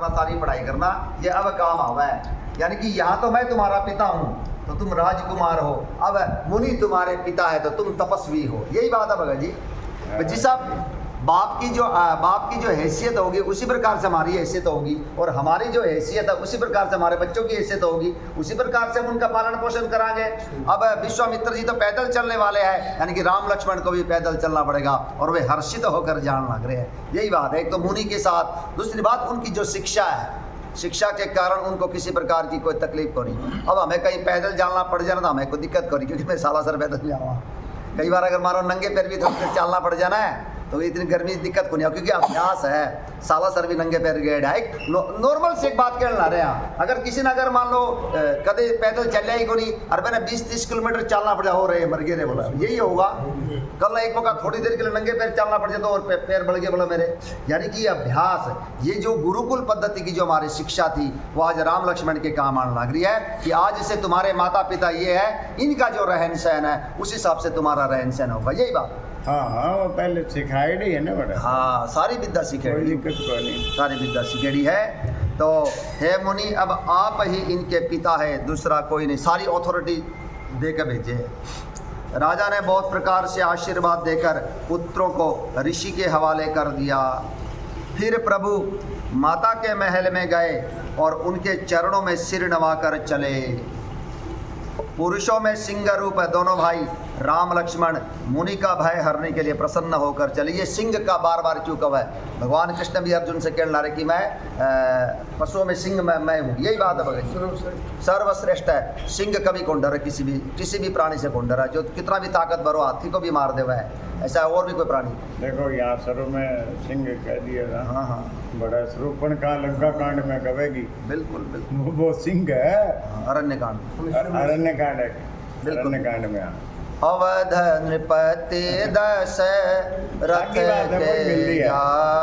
करना, सारी पढ़ाई करना, ये अब काम आवा है। यानी कि यहाँ तो मैं तुम्हारा पिता हूँ तो तुम राजकुमार हो, अब मुनि तुम्हारे पिता है तो तुम तपस्वी हो। यही बात है भगत जी। जिस बाप की जो हैसियत होगी उसी प्रकार से हमारी हैसियत होगी, और हमारी जो हैसियत है उसी प्रकार से हमारे बच्चों की हैसियत होगी, उसी प्रकार से हम उनका पालन पोषण कराएंगे। अब विश्वामित्र जी तो पैदल चलने वाले हैं, यानी कि राम लक्ष्मण को भी पैदल चलना पड़ेगा, और वे हर्षित होकर जान लग रहे हैं। यही बात है, एक तो मुनि के साथ, दूसरी बात उनकी जो शिक्षा है, शिक्षा के कारण उनको किसी प्रकार की कोई तकलीफ को नहीं। अब हमें कहीं पैदल जाना पड़ जाना तो हमें कोई दिक्कत करी, क्योंकि मैं साला सर पैदल जाऊँगा। कई बार अगर मारो नंगे पैर भी थोड़ा चलना पड़ जाना है तो इतनी गर्मी दिक्कत को नहीं, क्योंकि अभ्यास है। साला सर भी नंगे पैर गए है। एक नॉर्मल से एक बात कहना रहे हैं, अगर किसी ने अगर मान लो कदे पैदल चल जाए को नहीं, और मैंने 20-30 किलोमीटर चलना पड़ा हो रहे मर गए बोला, यही होगा। कल एक मौका थोड़ी देर के लिए नंगे पैर चलना पड़ जाए तो और पैर बढ़ गए बोला मेरे। यानी कि अभ्यास, ये जो गुरुकुल पद्धति की जो हमारी शिक्षा थी वो आज राम लक्ष्मण के काम आने लग रही है, कि आज से तुम्हारे माता पिता ये है, इनका जो रहन सहन है उस हिसाब से तुम्हारा रहन सहन होगा। यही बात। हाँ, वो पहले सिखाई है ना बड़ा। हाँ, सारी विद्या सिखेड़ी, कोई दिक्कत को नहीं, सारी विद्या सिखेड़ी है। तो हे मुनि, अब आप ही इनके पिता है, दूसरा कोई नहीं, सारी अथॉरिटी देकर भेजे। राजा ने बहुत प्रकार से आशीर्वाद देकर पुत्रों को ऋषि के हवाले कर दिया। फिर प्रभु माता के महल में गए और उनके चरणों में सिर नवाकर चले। पुरुषों में सिंह रूप है, दोनों भाई राम लक्ष्मण मुनि का भय हरने के लिए प्रसन्न होकर चले। ये सिंह का बार बार क्यों कहा है? भगवान कृष्ण भी अर्जुन से कहने रहे कि मैं पशुओं में सिंह मैं हूँ। यही बात है भगत, सर्वश्रेष्ठ है। सिंह कभी कौन डरे, किसी भी प्राणी से कौन डरा, जो कितना भी ताकतवर हो, हाथी को भी मार दे वह है, ऐसा और भी कोई प्राणी। देखो यहाँ शुरू में सिंह कह दिया था। हाँ हाँ, बड़ा स्वरूपण का लंका कांड में कहेगी। बिल्कुल बिल्कुल, वो सिंह है, अरण्य कांड, अरण्य कांड है, बिल्कुल। अरण्य कांड में। अवध नृपति दशरथ के जाए,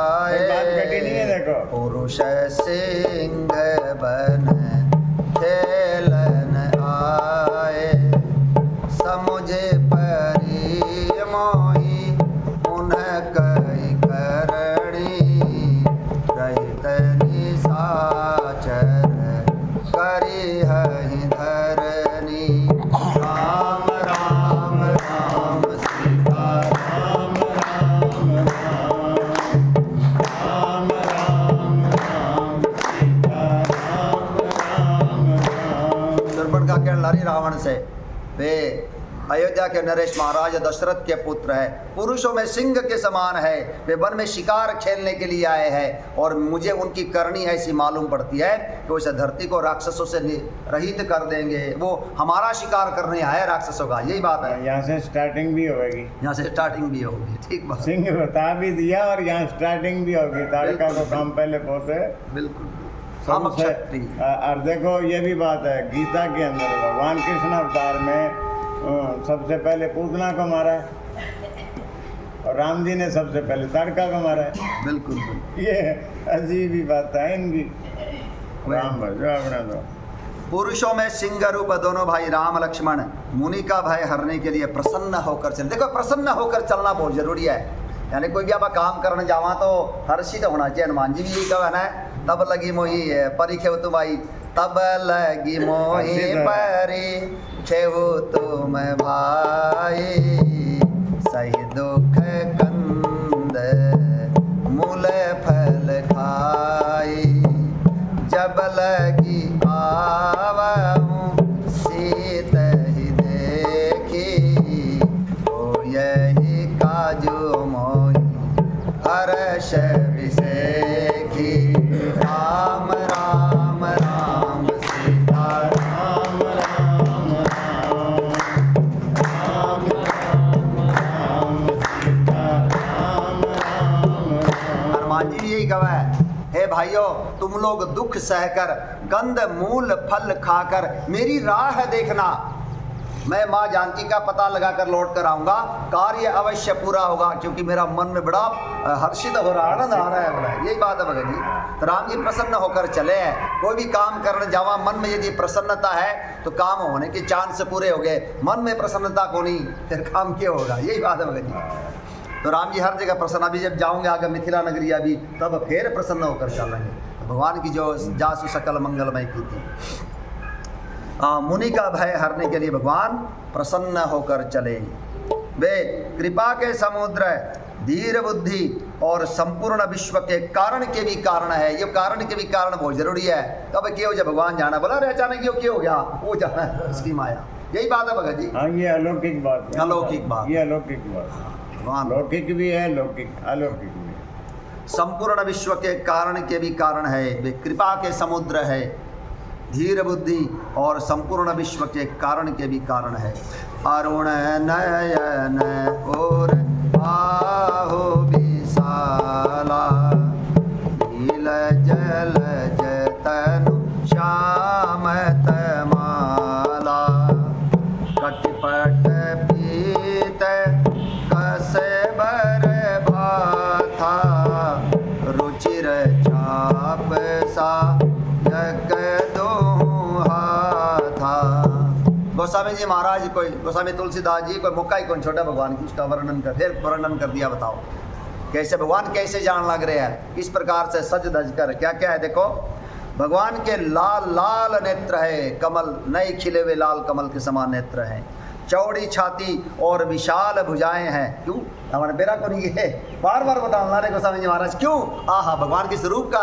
पुरुष सिंह बन खेलन आए। समुझे परि मोहि उन्ह कई करणी, रहित निशाचर करिहहि धरणी। राम राम राम सीता राम राम राम, राम राम राम सीता राम राम राम। दुर्बन का कहना लारी रावण से, वे अयोध्या के नरेश महाराज दशरथ के पुत्र है, पुरुषों में सिंह के समान है। वे वन में शिकार खेलने के लिए आए हैं, और मुझे उनकी करनी ऐसी मालूम पड़ती है कि उस धरती को राक्षसों से रहित कर देंगे। वो हमारा शिकार करने आए राक्षसों का। यही बात है। यहाँ से स्टार्टिंग भी होगी, यहाँ से स्टार्टिंग भी होगी। ठीक बात, सिंह बता भी दिया और यहाँ स्टार्टिंग भी होगी। ताड़का को काम पहले पहुँचे, बिल्कुल। हम क्षत्रिय। और देखो ये भी बात है, गीता के अंदर भगवान कृष्ण अवतार में सबसे पहले पूतना को मारा है, और राम जी ने सबसे पहले ताड़का को मारा है। बिल्कुल, ये अजीब ही बात है इनकी। राम भजो अपना दो। पुरुषों में सिंह रूप दोनों भाई राम लक्ष्मण मुनि का भय हरने के लिए प्रसन्न होकर चल। देखो, प्रसन्न होकर चलना बहुत जरूरी है। यानी कोई भी आप काम करने जावा तो हर्षित होना चाहिए। हनुमान जी भी यही कहना है, तब लगी मोही परीखे तुम्हारी, तब लगी मोही परी खेहु तुम भाई। सही दुख कंद मूल फल खाई, जब लगी आवहूँ सीत ही देखी। ओ यही काजू मोही हर्ष विसेखी। राम राम राम सीता राम राम राम, राम राम राम सीता राम राम राम। हनुमान जी यही कहा है, हे भाइयों, तुम लोग दुख सहकर कंद मूल फल खाकर मेरी राह देखना। मैं माँ जानकी का पता लगाकर लौट कर आऊँगा, कार्य अवश्य पूरा होगा, क्योंकि मेरा मन में बड़ा हर्षित हो रहा, आनंद आ रहा है बड़ा। यही बात है भगत जी। तो राम जी प्रसन्न होकर चले हैं। कोई भी काम करने जावा, मन में यदि प्रसन्नता है तो काम होने के चांस पूरे हो गए। मन में प्रसन्नता को नहीं, फिर काम क्या होगा? यही बात है भगत जी। तो राम जी हर जगह प्रसन्न। अभी जब जाऊँगे आगे मिथिला नगरी, अभी तब फिर प्रसन्न होकर चलेंगे। भगवान की जो जासु सकल मंगलमय की थी। मुनि का भय हरने के लिए भगवान प्रसन्न होकर चले। वे कृपा के समुद्र, धीर बुद्धि और संपूर्ण विश्व के कारण के भी कारण है। ये कारण के भी कारण बहुत जरूरी है। कब क्यों जब भगवान जाना बोला, अरे अचानक क्यों हो गया, वो जाना है उसकी माया। यही बात है भगत जी। हाँ, ये अलौकिक बात है। अलौकिक बात, ये अलौकिक बात है। भगवान लौकिक भी है, लौकिक अलौकिक भी है। संपूर्ण विश्व के कारण के भी कारण है। वे कृपा के समुद्र है, धीर बुद्धि और संपूर्ण विश्व के कारण के भी कारण है। अरुण नयन और बाहु विशाला, नील जल जतनु श्याम तमाला, कटिपट पीत कसबर भाथा, रुचिर चाप सा यक दोहा था। गोस्वामी जी महाराज कोई, गोस्वामी तुलसीदास जी कोई मौका ही कौन छोटा भगवान की, उसका वर्णन कर, फिर वर्णन कर दिया। बताओ कैसे भगवान कैसे जान लग रहे हैं, किस प्रकार से सज धज कर। क्या क्या है देखो, भगवान के लाल लाल नेत्र है, कमल नए खिले हुए लाल कमल के समान नेत्र हैं, चौड़ी छाती और विशाल भुजाएं हैं। क्यों हमारे बेरा को नहीं है, बार बार बताना रे गोस्वामी जी महाराज क्यों। आहा, भगवान के स्वरूप का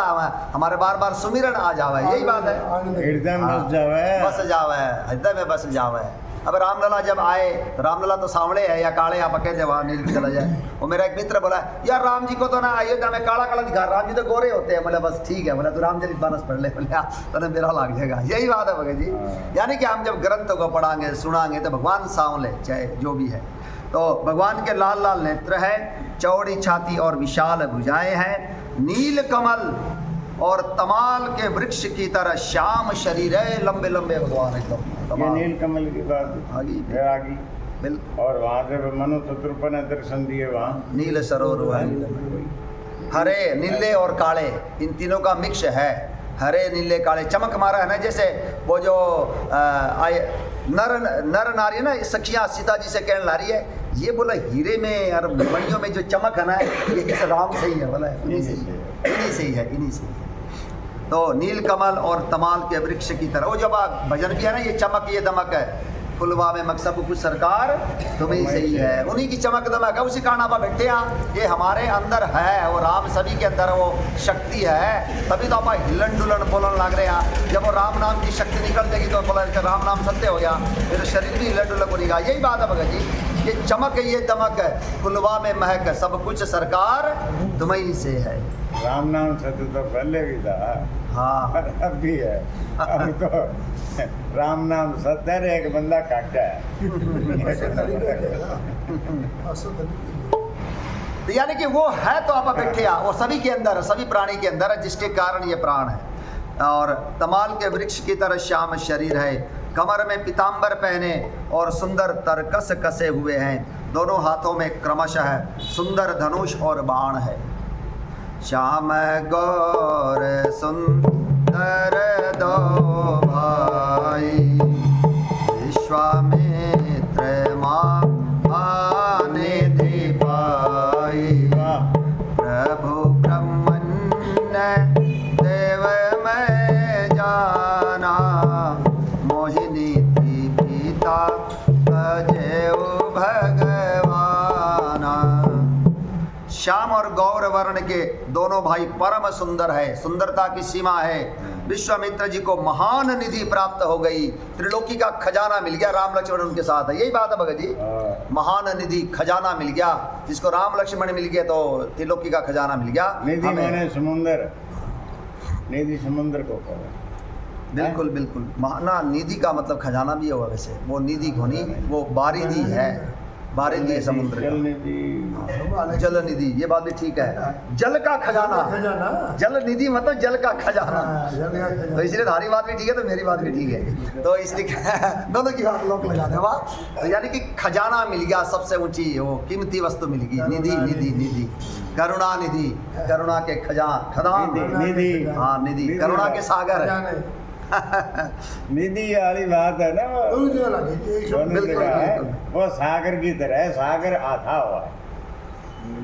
हमारे बार बार सुमिरन आ जावे, यही बात है। हृदय में बस जावे, बस जावे, हृदय में बस जावे। अब रामलला जब आए, रामलला तो सांवले है या काले, आप पके जब नील चला जाए। वो मेरा एक मित्र बोला, यार राम जी को तो ना अयोध्या में काला काला दिखा, राम जी तो गोरे होते हैं। बोला बस ठीक है, बोला तू रामचरितमानस पढ़ ले, बोले तो मेरा लग जाएगा। यही बात है भगत जी। यानी कि हम जब ग्रंथ को पढ़ाएंगे सुनाएंगे तो भगवान सांवले चाहे जो भी है। तो भगवान के लाल लाल नेत्र है, चौड़ी छाती और विशाल भुजाएं हैं, नील कमल और तमाल के वृक्ष की तरह श्याम शरीर है, लंबे लंबे भगवान एकदम। ये नील कमल की बात आगी बिल्कुल। और वहाँ से मनु शत्रुपन ने दर्शन दिए, वहाँ नील सरोवर है, हरे नीले और काले इन तीनों का मिक्स है। हरे नीले काले चमक मारा है ना, जैसे वो जो नर नारी है ना, सखियाँ सीता जी से कहने ला रही है, ये बोला हीरे में और मणियों में जो चमक है ना, ये राम से ही है, बोला इन्हीं से ही है, इन्हीं से ही है। तो नील कमल और तमाल के वृक्ष की तरह, वो जब भजन भी है ना, ये चमक ये दमक है, फुलवा में मकसद कुछ सरकार तुम्हें से ही है, उन्हीं की चमक दमक है। उसी कारण आप बैठे हैं, ये हमारे अंदर है, वो राम सभी के अंदर वो शक्ति है, तभी तो आप हिलन डुलन बोलन लग रहे हैं। जब वो राम नाम की शक्ति निकल जाएगी तो बोला राम नाम सत्य हो गया, फिर शरीर भी हिलन डुलन बनेगा। यही बात है भगत जी, ये चमक है, ये दमक है, फुलवा में महक है, सब कुछ सरकार तुम्हें से है। राम नाम सत्य तो पहले भी था, हाँ अब भी है। अब तो राम नाम सत्य है, एक बंदा काटा है। तो यानी कि वो है तो आप बैठे हैं, वो सभी के अंदर है, सभी प्राणी के अंदर है, जिसके कारण ये प्राण है। और तमाल के वृक्ष की तरह श्याम शरीर है, कमर में पीताम्बर पहने और सुंदर तरकस कसे हुए हैं, दोनों हाथों में क्रमशः सुंदर धनुष और बाण है। श्याम गौर सुंदर दो भाई, विश्वामित्र माँ आने दे पाई, प्रभु ब्रह्मण्य देव मैं जाना, मोहिनी थी पिता अजय भगवाना। श्याम और गौर वर्ण के दोनों भाई परम सुंदर है, सुंदरता की सीमा है। विश्वामित्र जी को महान निधि प्राप्त हो गई, त्रिलोकी का खजाना मिल गया, राम लक्ष्मण उनके साथ है। यही बात है भगत जी, महान निधि खजाना मिल गया, जिसको राम लक्ष्मण मिल गया तो त्रिलोकी का खजाना मिल गया। निधि मैंने समुंदर, निधि समुंदर को कहा। बिल्कुल बिल्कुल, ना निधि का मतलब खजाना भी होगा वैसे, वो निधि घोनी, वो बारिधि है, बारिधि है समुद्र जल का, निधि, जल निधि, ये बात भी ठीक है। जल का खजाना, जल निधि मतलब जल का खजाना, तो इसलिए तुम्हारी बात भी ठीक है तो मेरी बात भी ठीक है, तो इसलिए दोनों की बात लोग लगा देवा। तो यानी कि खजाना मिल गया, सबसे ऊंची वो कीमती वस्तु मिल गई, निधि निधि निधि, करुणा निधि, करुणा के खजान निधि, हाँ निधि, करुणा के सागर निधि वाली बात है ना, वो बिल्कुल, है, बिल्कुल। वो सागर की तरह है, सागर आथा हुआ है,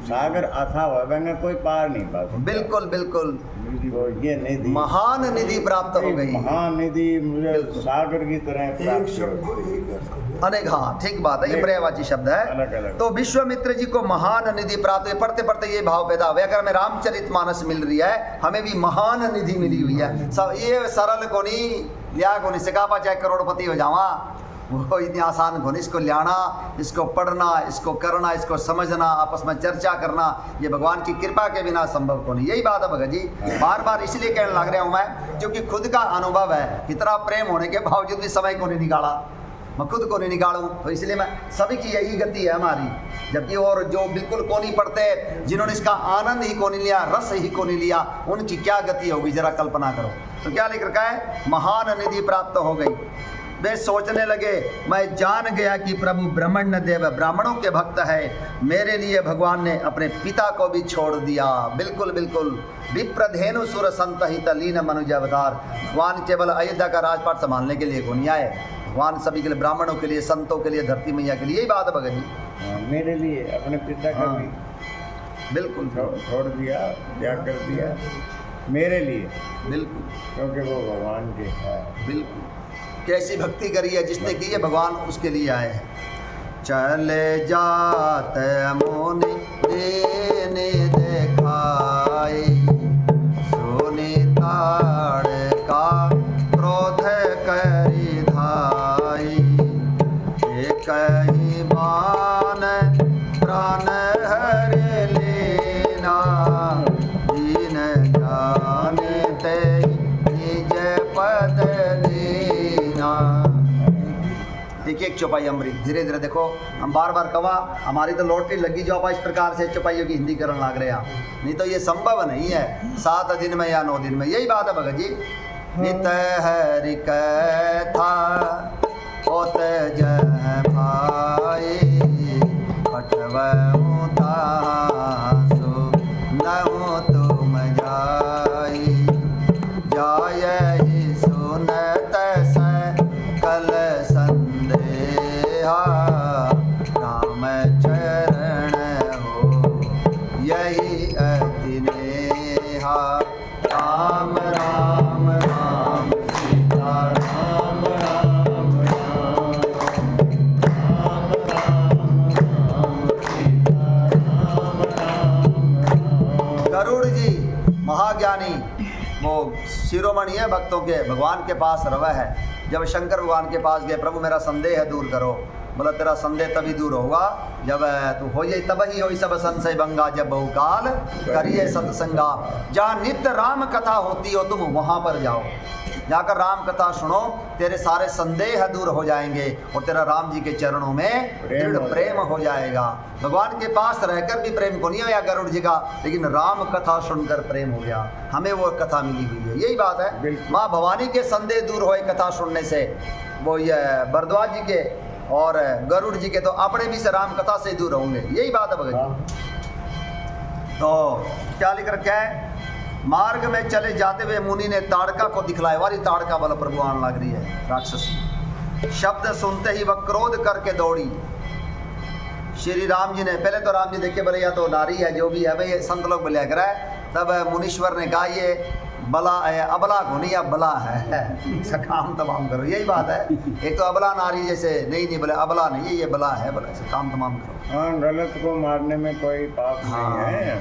सागर आथा हुआ है, कोई पार नहीं पाता। बिल्कुल बिल्कुल, वो ये निधि, महान निधि प्राप्त हो गई। महानिधि मुझे सागर की तरह एक प्राप्त शब्द हो। को एक अर्थ कर दिया। अनेक, हाँ ठीक बात है, ये पर्यायवाची शब्द है। अलग अलग। तो विश्वामित्र जी को महान निधि प्राप्त हुई। पढ़ते पढ़ते ये भाव पैदा हुआ, अगर हमें रामचरितमानस मिल रही है, हमें भी महान निधि मिली हुई है। सब ये सरल को नहीं लिया, को नहीं सिखा चाहे करोड़पति हो जावा, वो इतनी आसान को नहीं। इसको लाना, इसको पढ़ना, इसको करना, इसको समझना, आपस में चर्चा करना, ये भगवान की कृपा के बिना संभव को नहीं। यही बात है भगत जी, बार बार इसलिए कहने लग रहा हूँ मैं, क्योंकि खुद का अनुभव है। इतना प्रेम होने के बावजूद भी समय को नहीं निकाला, मैं खुद को नहीं निकालूं, तो इसलिए मैं, सभी की यही गति है हमारी। जबकि और जो बिल्कुल को नहीं पढ़ते, जिन्होंने इसका आनंद ही को नहीं लिया, रस ही को नहीं लिया, उनकी क्या गति होगी जरा कल्पना करो। तो क्या लिख रखा है, महान निधि प्राप्त हो गई। वे सोचने लगे, मैं जान गया कि प्रभु ब्रह्मण्य देव ब्राह्मणों के भक्त है, मेरे लिए भगवान ने अपने पिता को भी छोड़ दिया। बिल्कुल बिल्कुल, विप्रधेनु सुर संतहित लीन मनुज अवतार। भगवान केवल अयोध्या का राजपाट संभालने के लिए को नहीं आए, भगवान सभी के लिए, ब्राह्मणों के लिए, संतों के लिए, धरती मैया के लिए। यही बात है भगत जी। मेरे लिए अपने पिता का हाँ। भी बिल्कुल छोड़ दिया, त्याग कर दिया मेरे लिए, बिल्कुल क्योंकि वो भगवान के है। बिल्कुल। कैसी भक्ति करी है जिसने की है, भगवान उसके लिए आए हैं। चले जाते मुनि देने देखाई, सोनी ताड़ का क्रोध करी धाई, एक ही बान प्राण हर लेना, दीन जाने ते निज पद दीना। एक एक चौपाई अमृत, धीरे धीरे देखो, हम बार बार कवा, हमारी तो लॉटरी लगी जो आप इस प्रकार से चौपाइयों की हिंदी करने लग रहे हैं, नहीं तो ये संभव नहीं है 7 दिन में या 9 दिन में। यही बात है भगत जी। नित हरि कथा होत जय भाई, पठवहु तासु नहु तुम जाई, जायहि सुनत सकल संदेहा, राम चरण हो यही अति नेहा। राम राम राम सीता राम राम राम, राम राम सीता राम राम। गरुड़ जी महाज्ञानी, वो शिरोमणि है भक्तों के, भगवान के पास रवा है। जब शंकर भगवान के पास गए, प्रभु मेरा संदेह दूर करो, बोला तेरा संदेह तभी दूर होगा जब तू हो जाए, तब ही हो सब संशय भंगा, जब बहुकाल करिए सत्संगा। जहाँ नित्य राम कथा होती हो तुम वहाँ पर जाओ, जाकर राम कथा सुनो, तेरे सारे संदेह दूर हो जाएंगे और तेरा राम जी के चरणों में दृढ़ प्रेम हो जाएगा। भगवान के पास रहकर भी प्रेम को नहीं होया गरुड़ जी का, लेकिन राम कथा सुनकर प्रेम हो गया, हमें वो कथा मिली हुई है। यही बात है, माँ भवानी के संदेह दूर होए कथा सुनने से, वो ये भरद्वाज जी के और गरुड़ जी के तो अपने भी से राम कथा से दूर होंगे। यही बात है भगत जी। तो क्या लिख रखा है, मार्ग में चले जाते हुए मुनि ने ताड़का को दिखलाया। वाली ताड़का वाला प्रभु आने लग रही है राक्षस। शब्द सुनते ही वह क्रोध करके दौड़ी। श्री राम जी ने, पहले तो राम जी देखे बोले या तो नारी है जो भी है भाई, संत लोग बोले करा है। तब मुनीश्वर ने कहा ये बला है, अबला को नहीं, अब बला है, इसका काम तमाम करो। यही बात है, एक तो अबला नारी जैसे नहीं बोले अबला नहीं, ये बला है, बला से काम तमाम करो। हाँ, गलत को मारने में कोई पाप नहीं है।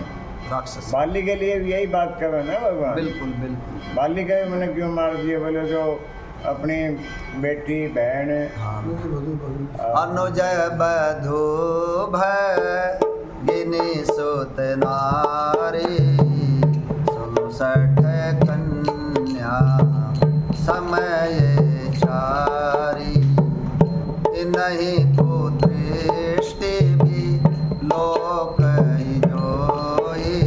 राक्षस बाली के लिए भी यही बात कर रहे हैं ना भगवान। बिल्कुल बिल्कुल। बाली का मैंने क्यों मार दिया, बोले जो अपनी बेटी बहन अनुज बधु भगिनी सुत नारी, 67 कन्या समय चारी, नहीं पुदृष्टि भी लोक जोई,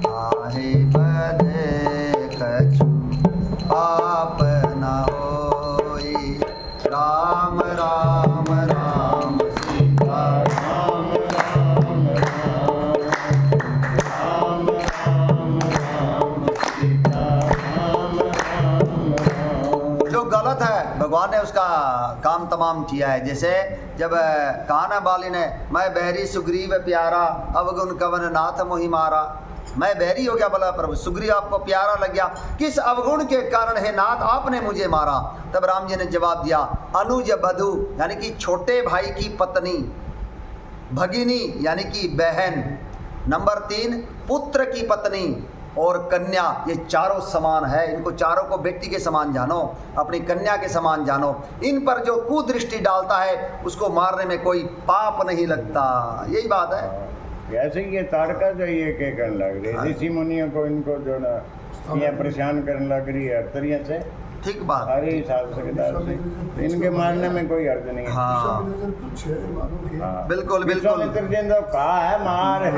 आहे बधे कछु पाप न होई। राम राम राम सीता राम राम राम, राम राम राम सीता राम राम राम। जो गलत है भगवान ने उसका काम तमाम किया है। जैसे जब कान्हा बाली ने, मैं बहरी सुग्रीव प्यारा, अवगुण कवन नाथ मोहि मारा, मैं बैरी हो गया बोला प्रभु। सुग्रीव आपको प्यारा लग गया, किस अवगुण के कारण है नाथ आपने मुझे मारा? तब राम जी ने जवाब दिया, अनुज बधु यानी कि छोटे भाई की पत्नी, भगिनी यानी कि बहन, नंबर 3 पुत्र की पत्नी और कन्या, ये चारों समान है। इनको चारों को बेटी के समान जानो, अपनी कन्या के समान जानो। इन पर जो कुदृष्टि डालता है उसको मारने में कोई पाप नहीं लगता। यही बात है। ऐसे ही ये ताड़का जो ये क्या करने लग रही है, ऋषि मुनियों को इनको जो ना ये परेशान करने लग रही है हर तरीके से। ठीक बात। अरे हिसाब से इनके मारने में कोई अर्थ नहीं है। हाँ बिल्कुल बिल्कुल। तो कहा है मार है,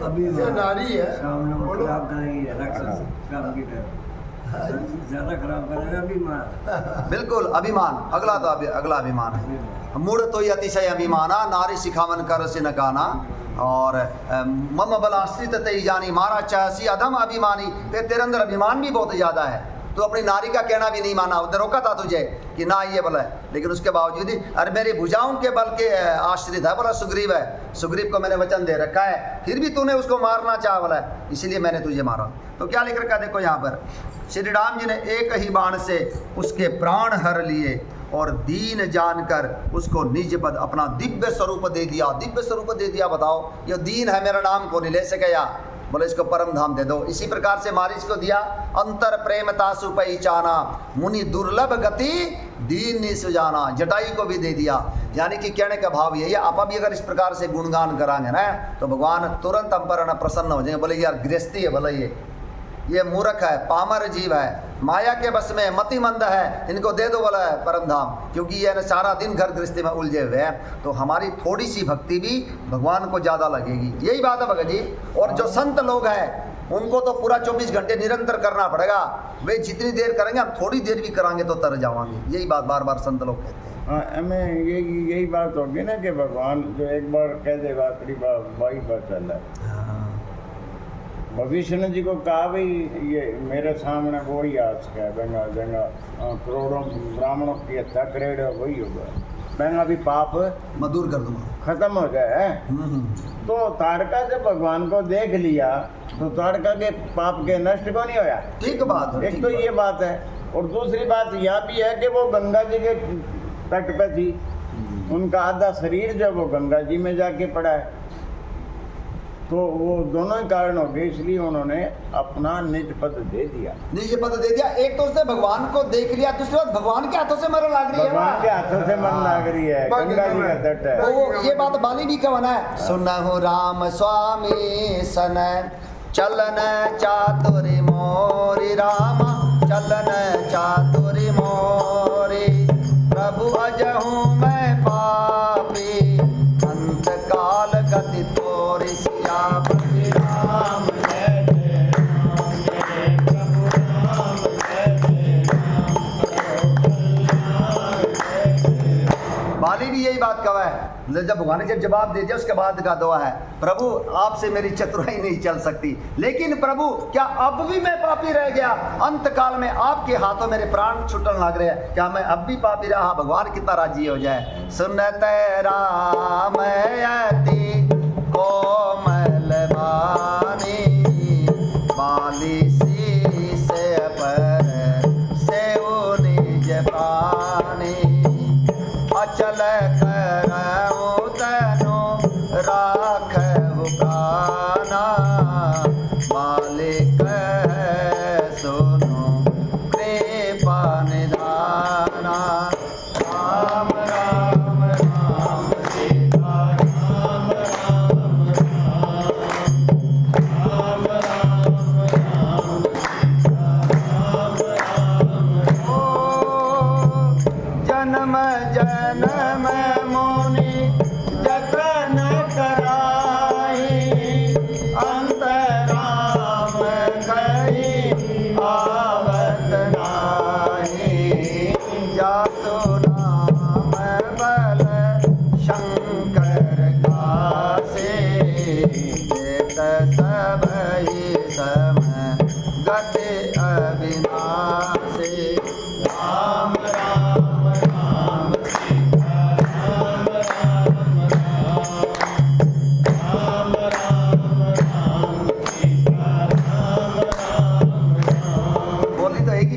अभी नारी है, ज्यादा खराब करेगा अभिमान। बिल्कुल अभिमान। अगला तो अगला अभिमान है। मूढ़ तो ही अतिशय अभिमाना, नारी शिखावन कर से नकाना। और मम बलाश्रित तई जानी, मारा चाहसी अधम अभिमानी। तेरे अंदर अभिमान भी बहुत ज़्यादा है। तो अपनी नारी का कहना भी नहीं माना, उधर रोका था तुझे कि ना ये बोला है, लेकिन उसके बावजूद ही अरे मेरी भुजाओं के बल के आश्रित है, बोला सुग्रीव है, सुग्रीव को मैंने वचन दे रखा है, फिर भी तूने उसको मारना चाहा बोला है, इसीलिए मैंने तुझे मारा। तो क्या लिख रखा देखो यहाँ पर, श्री राम जी ने एक ही बाण से उसके प्राण हर लिए और दीन जानकर उसको निज पद अपना दिव्य स्वरूप दे दिया। दिव्य स्वरूप दे दिया, बताओ ये दीन है, मेरा नाम को नहीं ले सके या बोले इसको परम धाम दे दो। इसी प्रकार से मारीच को दिया, अंतर प्रेम तासु पहचाना, मुनि दुर्लभ गति दीन निसुजाना। जटाई को भी दे दिया। यानी कि कहने का भाव यही है, आप भी अगर इस प्रकार से गुणगान कराएंगे ना तो भगवान तुरंत हम पर प्रसन्न हो जाएंगे। बोले यार गृहस्थी है, बोले ये मूर्ख है, पामर जीव है, माया के बस में मतिमंद है, इनको दे दो बोला है परम धाम, क्योंकि ये सारा दिन घर गृहस्थी में उलझे हुए हैं। तो हमारी थोड़ी सी भक्ति भी भगवान को ज़्यादा लगेगी। यही बात है भगत जी। और जो संत लोग हैं उनको तो पूरा 24 घंटे निरंतर करना पड़ेगा। वे जितनी देर करेंगे, हम थोड़ी देर भी कराएंगे तो तर जावांगे। यही बात बार बार संत लोग कहते हैं। हाँ, हमें यही बात होगी ना कि भगवान जो एक बार कह दे बाई बात चल रहा है। भविष्य जी को कहा भाई ये मेरे सामने वही आज का गंगा गंगा करोड़ों ब्राह्मणों की हत्या करेड़ वही होगा, मैं अभी पाप मधुर कर दूंगा, खत्म हो जाए। तो ताड़का जब भगवान को देख लिया तो ताड़का के पाप के नष्ट को नहीं होया। ठीक बात है। एक तो ये बात है, और दूसरी बात यह भी है कि वो गंगा जी के तट पे थी, उनका आधा शरीर जो वो गंगा जी में जाके पड़ा है। तो वो दोनों ही कारण हो गए, इसलिए उन्होंने अपना निज पद दे दिया। निज पद दे दिया। एक तो उसने भगवान को देख लिया, दूसरी बात भगवान के हाथों से मरन लग रही है। भगवान के हाथों से मन लग रही है, गंगा जी का तट है। वो ये बात बाली भी कवन है, सुनहु राम स्वामी सन चलन चातुरी मोरी, रामा चलन चातुरी मोरी, प्रभु अजहूँ मैं पापी अंत काल गति तोरी, सियापति राम जय जय राम, जय प्रभु राम जय जय राम। बाली भी यही बात कहा है। जब भगवान ने जब जवाब दे दिया उसके बाद का दुआ है, प्रभु आपसे मेरी चतुराई नहीं चल सकती, लेकिन प्रभु क्या अब भी मैं पापी रह गया? अंत काल में आपके हाथों मेरे प्राण छूटने लग रहे हैं, क्या मैं अब भी पापी रहा? भगवान कितना राजी हो जाए। सुनत राम अति कोमल वाणी, बाली शीस पर सेउ निज पानी, अचल करऊँ तनु राखहु प्राणा, मालिक सुनु कृपा निधाना। राम राम राम सीता राम राम राम, राम राम राम राम। ओ जन्म जन्म मुनि जतन कराई, अंत राम कही आवत नाही, जासु नाम बल शंकर कासे, चेत सब ही सम गति अविनाशी। राम राम राम सीता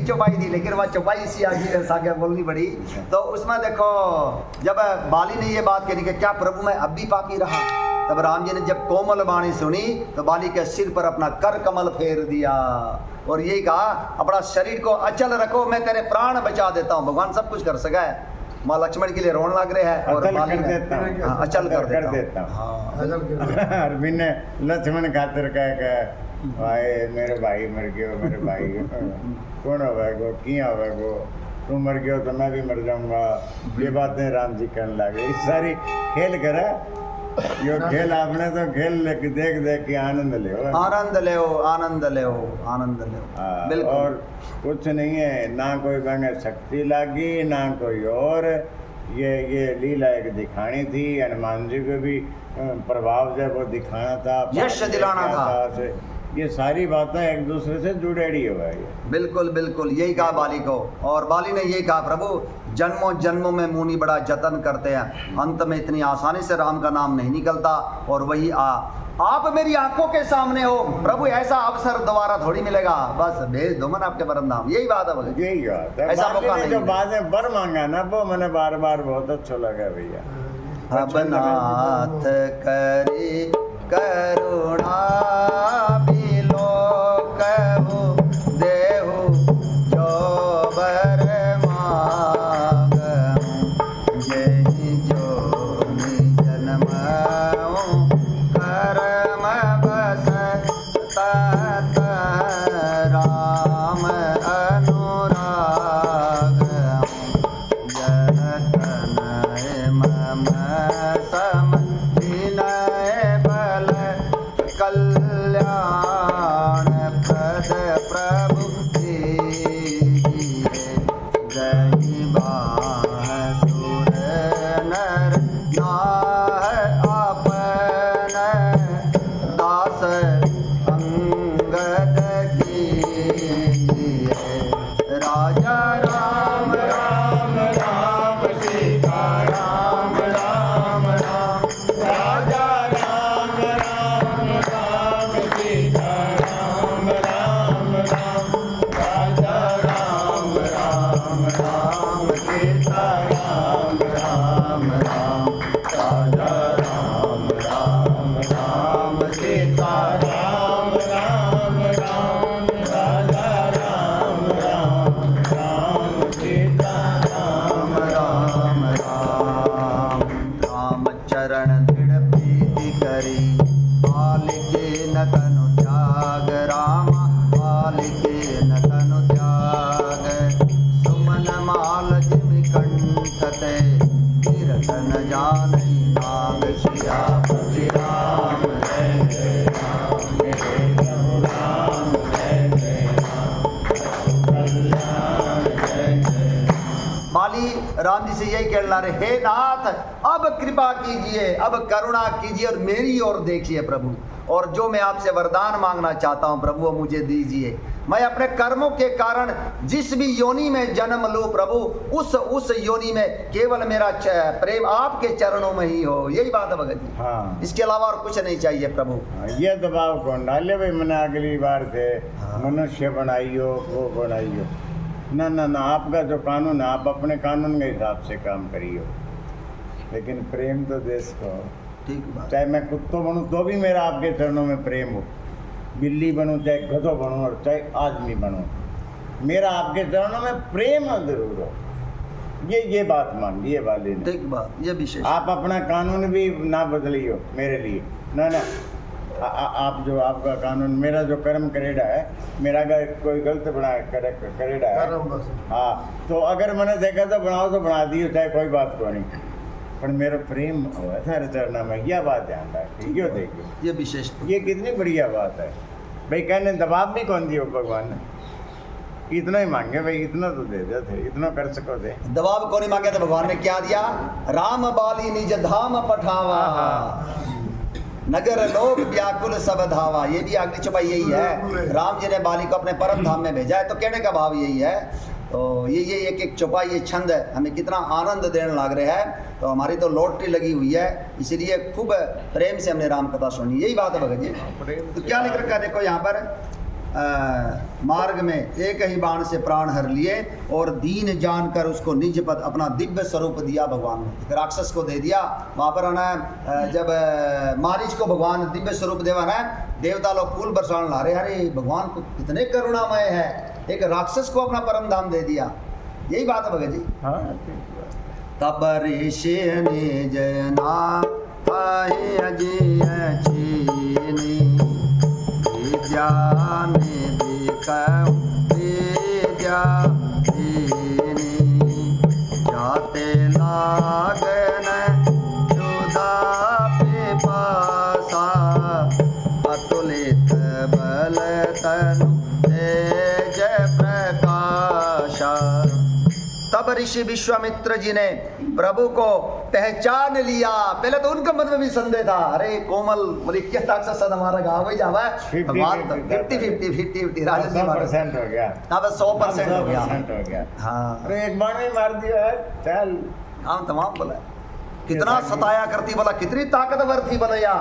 चौपाई थी, लेकिन वह चौपाई इसी आगे सागे बोलनी पड़ी। तो उसमें देखो जब बाली ने ये बात कही कि क्या प्रभु मैं अब भी पापी रहा, तब राम जी ने जब कोमल वाणी सुनी तो बाली के सिर पर अपना कर कमल फेर दिया और यही कहा अपना शरीर को अचल रखो, मैं तेरे प्राण बचा देता हूँ। भगवान सब कुछ कर सका है, माँ लक्ष्मण के लिए रोने लग रहे हैं और अचल बाली कर ने- देता हूँ। हाँ, अचल कर कर देता देता हूँ। हूँ। हाँ अजल के और बिना लक्ष्मण खातिर कह भाई मेरे भाई मर गयो, मेरे भाई कौन होगा किया होगा, तू मर गयो तो मैं भी मर जाऊंगा, ये बातें राम जी कहने लगे। इस सारी खेल करे यो खेल आपने तो खेल देख देख के आनंद ले आनंद ले, आनंद ले, आनंद ले। बिल्कुल। और कुछ नहीं है, ना कोई बंगे शक्ति लागी ना कोई और, ये लीला एक दिखानी थी, हनुमान जी को भी प्रभाव जब वो दिखाना था, यश दिलाना था। ये सारी बातें एक दूसरे से जुड़ेड़ी हो गई। बिल्कुल बिल्कुल यही कहा बाली को, और बाली ने यही कहा प्रभु जन्मों जन्मों में मुनि बड़ा जतन करते हैं, अंत में इतनी आसानी से राम का नाम नहीं निकलता, और वही आप मेरी आंखों के सामने हो प्रभु, ऐसा अवसर दोबारा थोड़ी मिलेगा, बस भेज दो मन आपके परम धाम। यही बात है भगत, यही बात है। ऐसा बाकी मौका ने नहीं जो मिलेगा। बातें बर मांगा ना वो मैंने बार बार बहुत अच्छा लगा भैया। अब नाथ करी करुणा बिलो कहु देहु जो बर मांगहु, जेहि जोनि जन्महु कर्म बस तत राम अनुराग, जतन मम सम विनय बल कल्याण प्रद प्रभु दीजिए, जहि बासुर नर नाह आपन दास अंगद कीजिए, राजा राम राम राम सीता राम राम राम, राजा राम राम राम सीता राम राम राम, राजा राम राम राम सीता राम राम राम, राजा राम राम राम सीता राम राम राम, राजा राम राम राम सीता राम राम राम, राम चरण दृढ़ प्रीति करी, बालिके न तनु त्याग, राम बालिके न तनु त्याग, सुमन माल जिमि कंठ ते, तीरथ न जानहि नाग, सियापति राम जय जय राम, जय प्रभु राम जय जय राम, कल्याण जय जय। बाली राम जी से यही कहला रहे, हे नाथ अब कृपा कीजिए, अब करुणा कीजिए और मेरी ओर देखिए प्रभु, और जो मैं आपसे वरदान मांगना चाहता हूँ प्रभु वो मुझे दीजिए। मैं अपने कर्मों के कारण जिस भी योनि में जन्म लूँ प्रभु, उस योनि में केवल मेरा प्रेम आपके चरणों में ही हो। यही बात है भगत जी, हाँ इसके अलावा और कुछ नहीं चाहिए प्रभु। ये दबाव कौन डाले भाई, मैंने अगली बार थे हाँ। मनुष्य बनाइयो वो बनाइयो, ना ना ना, आपका जो कानून है आप अपने कानून के हिसाब से काम करियो, लेकिन प्रेम तो देश को, ठीक बात। चाहे मैं कुत्तों बनूं तो भी मेरा आपके चरणों में प्रेम हो, बिल्ली बनूं चाहे गधों बनूं और चाहे आदमी बनूं, मेरा आपके चरणों में प्रेम जरूर हो। ये बात मान ली है वाली ने। ठीक बात, ये विशेष। आप अपना कानून भी ना बदलियो मेरे लिए, ना ना, आप जो आपका कानून, मेरा जो कर्म करेड़ा है, मेरा अगर कोई गलत बना करेड़ा है, कर्म बस। हाँ, तो अगर मैंने देखा तो बनाओ तो बना दियो, चाहे कोई बात को नहीं, पर मेरा प्रेम हुआ था चरणा में, यह बात ध्यान रखिए। क्यों देखिए ये विशेष। ये कितनी बढ़िया बात है भाई, कहने दबाव भी कौन दियो भगवान ने, इतना ही मांगे भाई, इतना तो दे देते, इतना कर सको दे। दबाव को नहीं मांगे तो भगवान ने क्या दिया, राम बाली निज धाम पठावा, नगर लोग व्याकुल सब धावा। ये भी अगली चौपाई यही है, राम जी ने बाली को अपने परम धाम में भेजा है, तो कहने का भाव यही है। तो ये एक एक चौपाई, ये छंद है, हमें कितना आनंद देने लग रहे हैं। तो हमारी तो लॉटरी लगी हुई है, इसलिए खूब प्रेम से हमने राम कथा सुनी। यही बात है भगत जी। तो क्या लिख रखा है देखो यहाँ पर, मार्ग में एक ही बाण से प्राण हर लिए और दीन जानकर उसको निज पद अपना दिव्य स्वरूप दिया भगवान ने। राक्षस को दे दिया वहाँ पर ना, जब मारीच को भगवान दिव्य स्वरूप देवा ना, देवता लोग फूल बरसाने ला रहे, अरे भगवान को कितने करुणामय है, एक राक्षस को अपना परम धाम दे दिया। यही बात है भगत जी। हाँ तब ऋषि ने जना विद्या ने देखा विद्या जाते लागन क्षुधा पिपासा अतुलित बल तनु तेज प्रकाशा। तब ऋषि विश्वामित्र जी ने प्रभु को पहचान लिया। पहले तो उनके मन में भी संदेह था, अरे कोमल बोले क्या राक्षस हमारा गाँव ही जावा है। भगवान 50-50 राजस्थान 100% हो गया, अब 100% हो गया। 100% हो गया। हाँ अरे एक बार में मार दिया है, चल काम तमाम बोला, कितना सताया करती बोला, कितनी ताकतवर थी बोला, या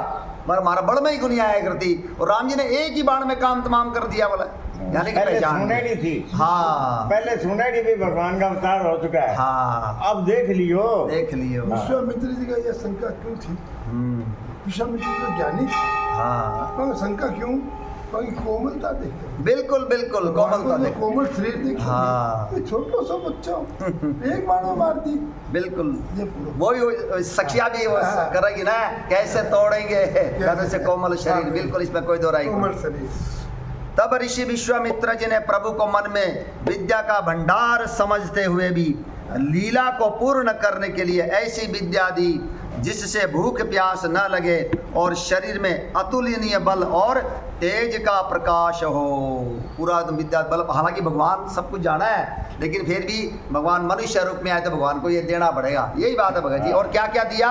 मगर मारा बड़ में ही गुनिया है करती, और राम जी ने एक ही बाण में काम तमाम कर दिया बोला। यानी कि पहले पहचान सुनेड़ी थी। हाँ पहले सुनेड़ी भी भगवान का अवतार हो चुका है। हाँ अब देख लियो। देख लियो। विश्वामित्र जी का यह शंका क्यों थी? विश्वामित्र जी तो ज्ञानी थे, हाँ मगर शंका क्यों? क्योंकि कोमलता देखते, बिल्कुल बिल्कुल कोमलता देखो। कोमल शरीर देखते, हाँ। ये छोटो सा बच्चा एक बार में मार दी। बिल्कुल ये पूरा वही सखिया भी वो हाँ। करेगी ना, कैसे तोड़ेंगे कैसे से कोमल शरीर, हाँ। बिल्कुल इसमें कोई दो राय नहीं। कोमल शरीर। तब ऋषि विश्वामित्र जी ने प्रभु को मन में विद्या का भंडार समझते हुए भी लीला को पूर्ण करने के लिए ऐसी विद्या दी जिससे भूख प्यास न लगे और शरीर में अतुलनीय बल और तेज का प्रकाश हो। पूरा विद्या बल, हालांकि भगवान सब कुछ जाना है, लेकिन फिर भी भगवान मनुष्य रूप में आए तो भगवान को ये देना पड़ेगा। यही बात है भगत जी। और क्या क्या दिया?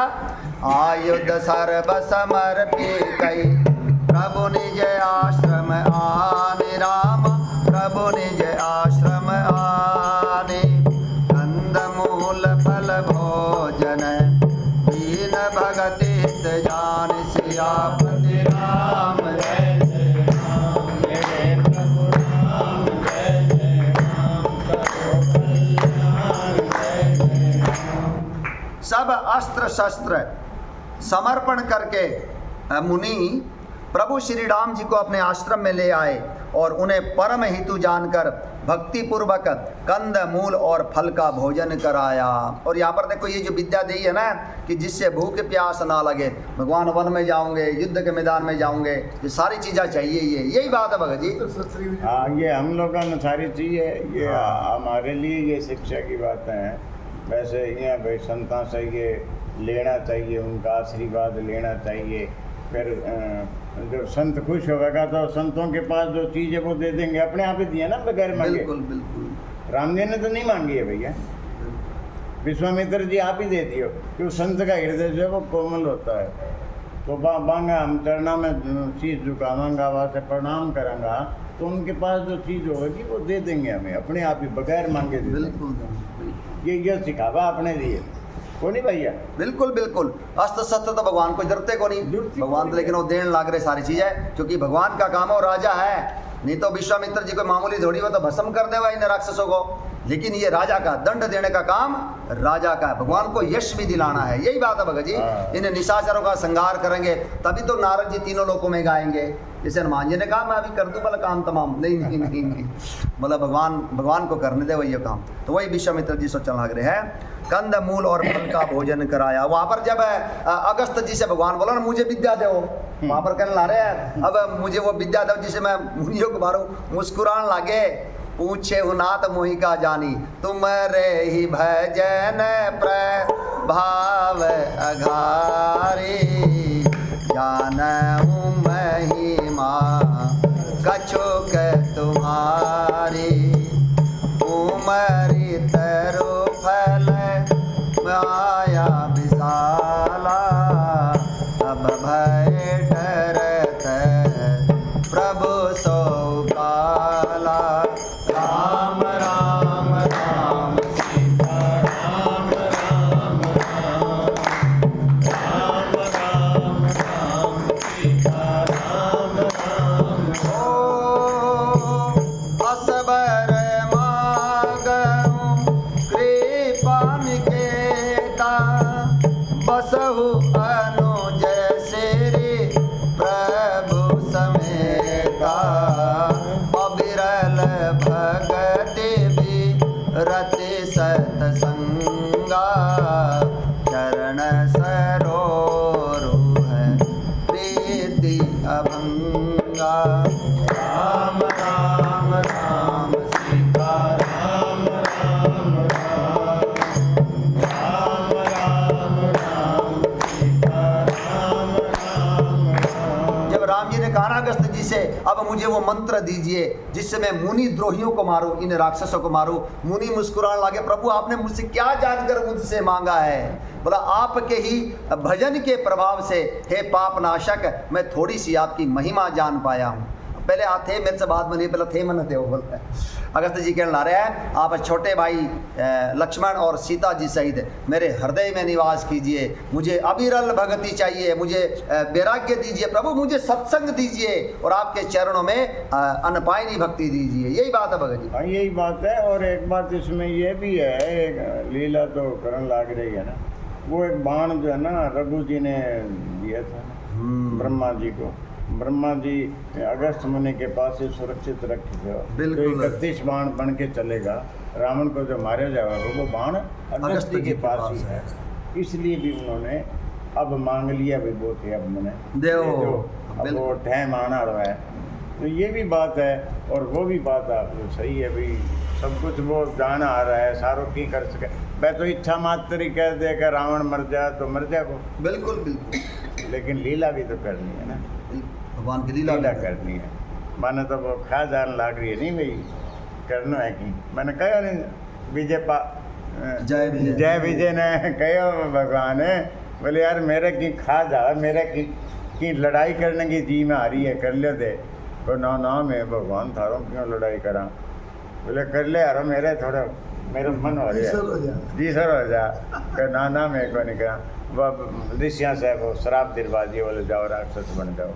आयुध सर्व समर्पित प्रभु निज आश्रम आने, राम प्रभु निज आश्रम आने, कंदमूल फल भोजन दीन भगति जान, सियापति राम जय जय राम, जय प्रभु राम जय जय राम, करो कल्याण जय जय राम। सब अस्त्र शस्त्र समर्पण करके मुनि प्रभु श्री राम जी को अपने आश्रम में ले आए और उन्हें परम हेतु जानकर भक्ति पूर्वक कंद मूल और फल का भोजन कराया। और यहाँ पर देखो ये जो विद्या दी है ना, कि जिससे भूख प्यास ना लगे, भगवान वन में जाओगे, युद्ध के मैदान में जाओगे, ये सारी चीज़ें चाहिए, यही बात है भगत जी। हाँ, ये हम लोगों ने सारी चीज़ें, ये हमारे लिए ये शिक्षा की बातें हैं। वैसे ये भाई संतां से ये लेना चाहिए, उनका आशीर्वाद लेना चाहिए। फिर जब संत खुश होगा तो संतों के पास जो चीज़ है वो दे देंगे, अपने आप ही दिया ना, बगैर मांगे। बिल्कुल बिल्कुल। राम जी ने तो नहीं मांगी है भैया, विश्वामित्र जी आप ही दे दियो, क्यों संत का हृदय जो है वो कोमल होता है। तो बांगा हम चरना में चीज़ झुकावांगा, वहाँ से प्रणाम करांगा, तो उनके पास जो चीज़ होगी वो दे देंगे हमें, अपने आप ही बगैर मांगे दे देंगे। बिल्कुल ये सिखावा अपने लिए को नहीं भैया। बिल्कुल बिल्कुल। अस्त्र शस्त्र तो भगवान को जरूरत को नहीं, भगवान तो लेकिन वो देने लाग रहे सारी चीजें, क्योंकि भगवान का काम है, वो राजा है। नहीं तो विश्वामित्र जी को मामूली थोड़ी वो तो भस्म कर देगा इन राक्षसों को, लेकिन ये राजा का दंड देने का काम राजा का है, भगवान को यश भी दिलाना है। यही बात है भगत जी। इन निशाचरों का संहार करेंगे तभी तो नारद जी तीनों लोकों में गाएंगे। जैसे हनुमान जी ने कहा मैं अभी कर दूं भला काम तमाम, नहीं नहीं नहीं नहीं, मतलब भगवान को करने दे वही काम। तो वही विश्वामित्र जी सोचने लग रहे हैं। कंद मूल और फल का भोजन कराया। वहाँ पर जब अगस्त जी से भगवान बोला ना मुझे विद्या दो, वहाँ पर कहने ला रहे हैं अब मुझे वो विद्या दो जिसे मैं मुनियों को मारूं। मुस्कुरान लागे, पूछे नाथ मोहि का जानी, तुम्हारे ही भजन प्रभाव अघारी, जानहु महिमा कछुक तुम्हारी, उमरी तरु फल माया विशाला, अब भय डरत प्रभु सो काला। राम राम राम सीता राम राम राम, राम राम राम सीता मुझे वो मंत्र दीजिए जिससे मैं मुनि द्रोहियों को मारूं, इन राक्षसों को मारूं। मुनि मुस्कुराने लगे, प्रभु आपने मुझसे क्या जानकर मुझसे मांगा है? बोला आपके ही भजन के प्रभाव से हे पाप नाशक मैं थोड़ी सी आपकी महिमा जान पाया हूँ। पहले आते मेरे से बात बनी, पहले थे मन थे वो बोलते। अगस्त जी कहने ला रहे हैं आप छोटे भाई लक्ष्मण और सीता जी सहित मेरे हृदय में निवास कीजिए, मुझे अविरल भक्ति चाहिए, मुझे वैराग्य दीजिए प्रभु, मुझे सत्संग दीजिए और आपके चरणों में अनपायनी भक्ति दीजिए। यही बात है भगत जी। हाँ यही बात है। और एक बात इसमें ये भी है, एक लीला तो करण लाग रही है ना, वो एक बाण जो है ना रघु जी ने दिया था ब्रह्मा जी को। ब्रह्मा जी अगस्त मुनि के पास से सुरक्षित रखे थे। बिल्कुल। 31 बाण बन के चलेगा, रावण को जो मारे जाएगा वो बाण अगस्त जी के पास ही है। इसलिए भी उन्होंने अब मांग लिया भी वो थे, अब मैंने अब वो ठहम आना रहा है। तो ये भी बात है और वो भी बात आप सही है भाई, सब कुछ वो जाना आ रहा है, सारों की कर सके। मैं तो इच्छा मात्र ही कह दे कि रावण मर जाए तो मर जाए वो, बिल्कुल बिल्कुल, लेकिन लीला भी तो करनी है ना, भगवान की लीला करनी है। मैंने तो वो खा जान लाग रही है नहीं भाई, करना है कि मैंने कहा नहीं जय विजय ने कहो भगवान है, बोले यार मेरे की खा जा, मेरे की लड़ाई करने की जी में आ रही है, कर ले दे। तो ना मैं भगवान थारों क्यों लड़ाई करा, बोले कर ले यार मेरे थोड़ा मेरा मन हो रहा है जी सर हो जा। ना मेरे को नहीं करा, वह ऋषियाँ से वो शराब दिलबाजी बोले जाओ राक्षस बन जाओ,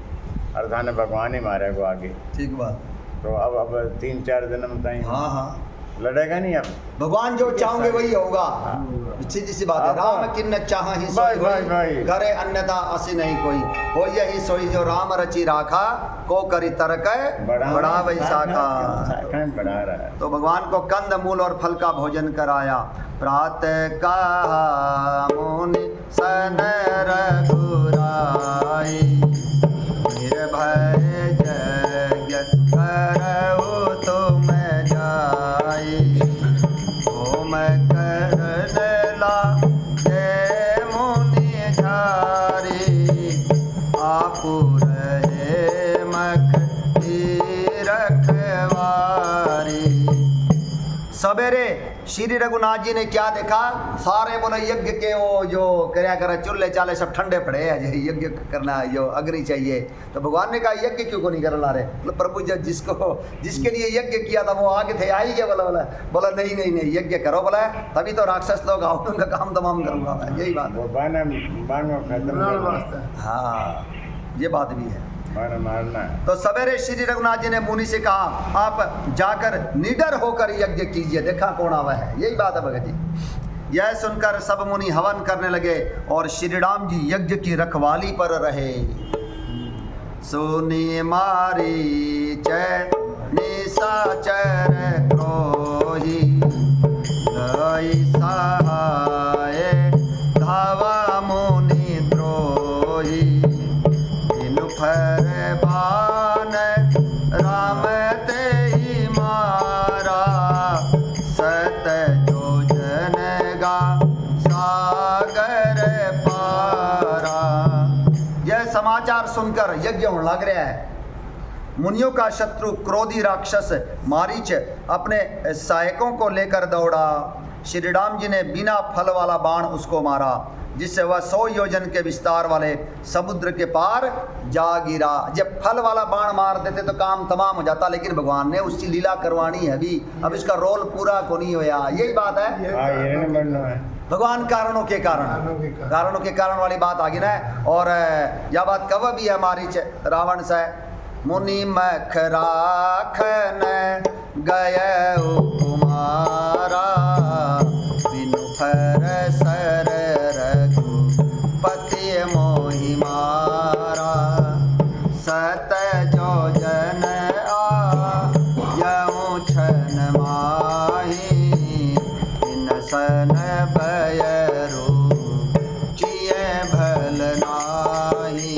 अर्धा ने भगवान ही मारे को आगे। ठीक बात। तो अब 3-4 जन्म तक हाँ लड़ेगा नहीं। अब भगवान जो चाहोगे वही होगा। सीधी सी बात है, राम किन्न चाह ही सोई होई, करे अन्यथा असी नहीं कोई, हो यही सोई जो राम रची राखा, को करी तरक बड़ा वैसाखा। बढ़ा रहा है तो भगवान को कंद मूल और फल का भोजन कराया। प्रातः का मुनि सन रघुराई, निर्भय यज्ञ करऊ तुम जाई, होम करला जय मुनि झारी, आपु रहे मख रखवारी। सवेरे श्री रघुनाथ जी ने क्या देखा, सारे बोले यज्ञ के वो जो क्या करा चूल्हे चाले सब ठंडे पड़े हैं, यज्ञ करना जो अग्नि चाहिए। तो भगवान ने कहा यज्ञ क्यों को नहीं करना रहे? मतलब प्रभु जब जिसके लिए यज्ञ किया था वो आगे थे, आई क्या? बोला नहीं यज्ञ करो, बोला तभी तो राक्षस लोग आओ, उनका काम तमाम करूँगा मैं। यही बात। हाँ ये बात भी है। मारना है। तो सवेरे श्री रघुनाथ जी ने मुनि से कहा आप जाकर निडर होकर यज्ञ कीजिए, देखा कौन आवा है। यही बात है भगत जी। यह सुनकर सब मुनि हवन करने लगे और श्री राम जी यज्ञ की रखवाली पर रहे। सुनी मारी चय निशाचर क्रोही, लई सहाय धावा मुनि द्रोही, फरमान राम ते ही मारा, सत जोजन गा सागर पारा। यह समाचार सुनकर यज्ञ होने लग रहा है। मुनियों का शत्रु क्रोधी राक्षस मारीच अपने सहायकों को लेकर दौड़ा। श्री राम जी ने बिना फल वाला बाण उसको मारा, जिससे वह 100 योजन के विस्तार वाले समुद्र के पार जा गिरा। जब फल वाला बाण मार देते तो काम तमाम हो जाता, लेकिन भगवान ने उसकी लीला करवानी है अभी, अब इसका रोल पूरा को नहीं होया। यही बात है, भगवान कारणों के कारण वाली बात आ गई ना। और यह बात कब भी है हमारी रावण से, मुनि मख राखन गय कुमारा, बिनु फर सर रघुपति मोहि मारा, सत जोजन आयऊ छन माही, इन सन भयरु किए भल नाही।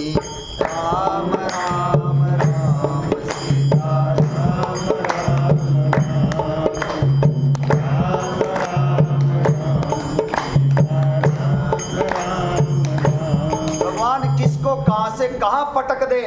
राम राम राम सीता राम राम राम। भगवान किसको कहाँ से से कहाँ पटक दे,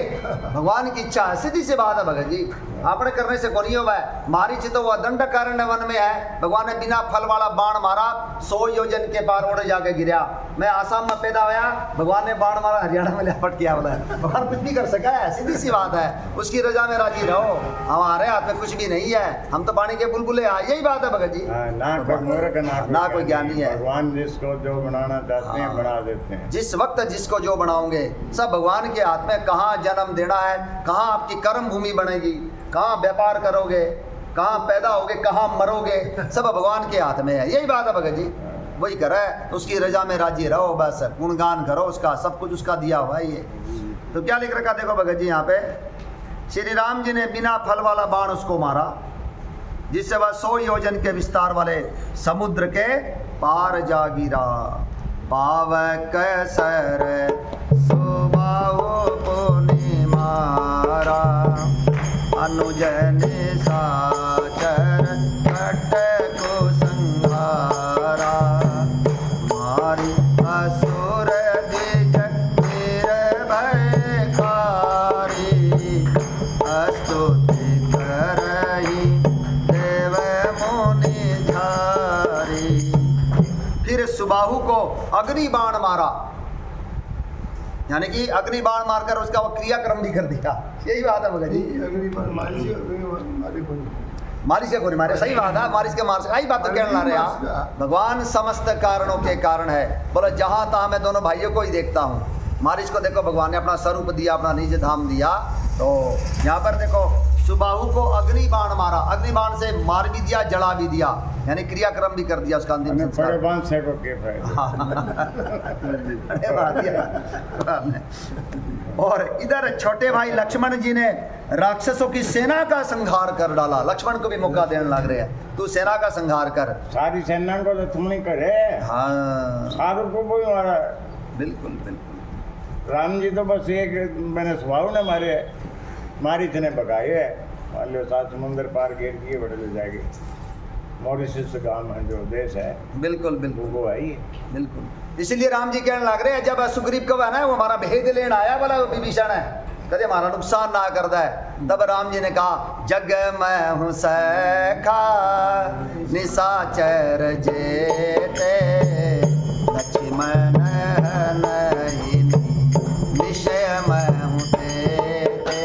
भगवान की इच्छा है। सीधी सी बात है भगत जी, आपने करने से कोई हुआ है। मारीच तो वह दंडकारण्य वन में है, भगवान ने बिना फल वाला बाण मारा, 100 योजन के पार उड़ जाके गिरा। मैं आसाम में पैदा हुआ, भगवान ने बाण मारा, हरियाणा में लपट किया। बोला भगवान कुछ भी कर सका है, सीधी सी बात है। उसकी रजा में राजी रहो, हमारे हाथ में कुछ भी नहीं है, हम तो पानी के बुलबुले हैं। यही बात है भगत जी, ना कोई मूर्ख ना कोई ज्ञानी है। भगवान जिसको जो बनाना चाहते हैं बना देते हैं। जिस वक्त जिसको जो बनाओगे, सब भगवान के हाथ में। कहाँ जन्म देना है, कहाँ आपकी कर्म भूमि बनेगी, कहाँ व्यापार करोगे, कहाँ पैदा होगे, कहाँ मरोगे, सब भगवान के हाथ में है। यही बात है भगत जी, वही करे तो उसकी रजा में राजी रहो, बस गुणगान करो उसका, सब कुछ उसका दिया हुआ है। ये तो क्या लिख रखा देखो भगत जी यहाँ पे, श्री राम जी ने बिना फल वाला बाण उसको मारा, जिससे वह 100 योजन के विस्तार वाले समुद्र के पार जा गिरा। पावक सर सुबाहु पुनि मारा, अनुज निशाचर कटकु संहारा। मारी असुर द्विज निर्भय कारी, स्तुति करहि देव मुनि झारी। फिर सुबाहु को अग्नि बाण मारा, यानी कि अग्नि बाण मारकर उसका वो क्रियाक्रम भी कर दिया। यही बात है भगत जी, अगली बार मारी से मारे को मारी से कोई मारे, सही बात है, मारी के मार से। यही बात तो कहने ला रहे हैं, भगवान समस्त कारणों के कारण है। बोलो जहाँ तहाँ मैं दोनों भाइयों को ही देखता हूँ। मारिच को देखो भगवान ने अपना स्वरूप दिया, अपना निज धाम दिया। तो यहाँ पर देखो सुबाहु को अग्नि बाण मारा, अग्नि बाण से मार भी दिया, जला भी दिया, यानी क्रियाक्रम भी कर दिया उसका अंतिम संस्कार। अरे बात ये। और इधर छोटे भाई लक्ष्मण जी ने राक्षसों की सेना का संहार कर डाला। लक्ष्मण को भी मौका देने लग रहे हैं, तू सेना का संहार कर। सारी सेना को तो तुम नहीं करे, हाँ सारों को भी मारा। बिल्कुल बिल्कुल। राम जी तो बस एक मैंने स्वभाव ने मारे, मारी थे भगाए है, मान लो 7 समुंदर पार घेर किए बड़े ले जाएंगे। मॉरिशस गांव है जो देश है, बिल्कुल बिल्कुल वो आई बिल्कुल। इसलिए राम जी कहने लग रहे हैं, जब सुग्रीव को है ना वो हमारा भेद लेना आया बोला विभीषण है, कदे हमारा नुकसान ना करता है। तब राम जी ने कहा जग मैं हूँ सखा निशाचर जेते, लक्ष्मण नहीं निश्चय मैं हूँ तेरे,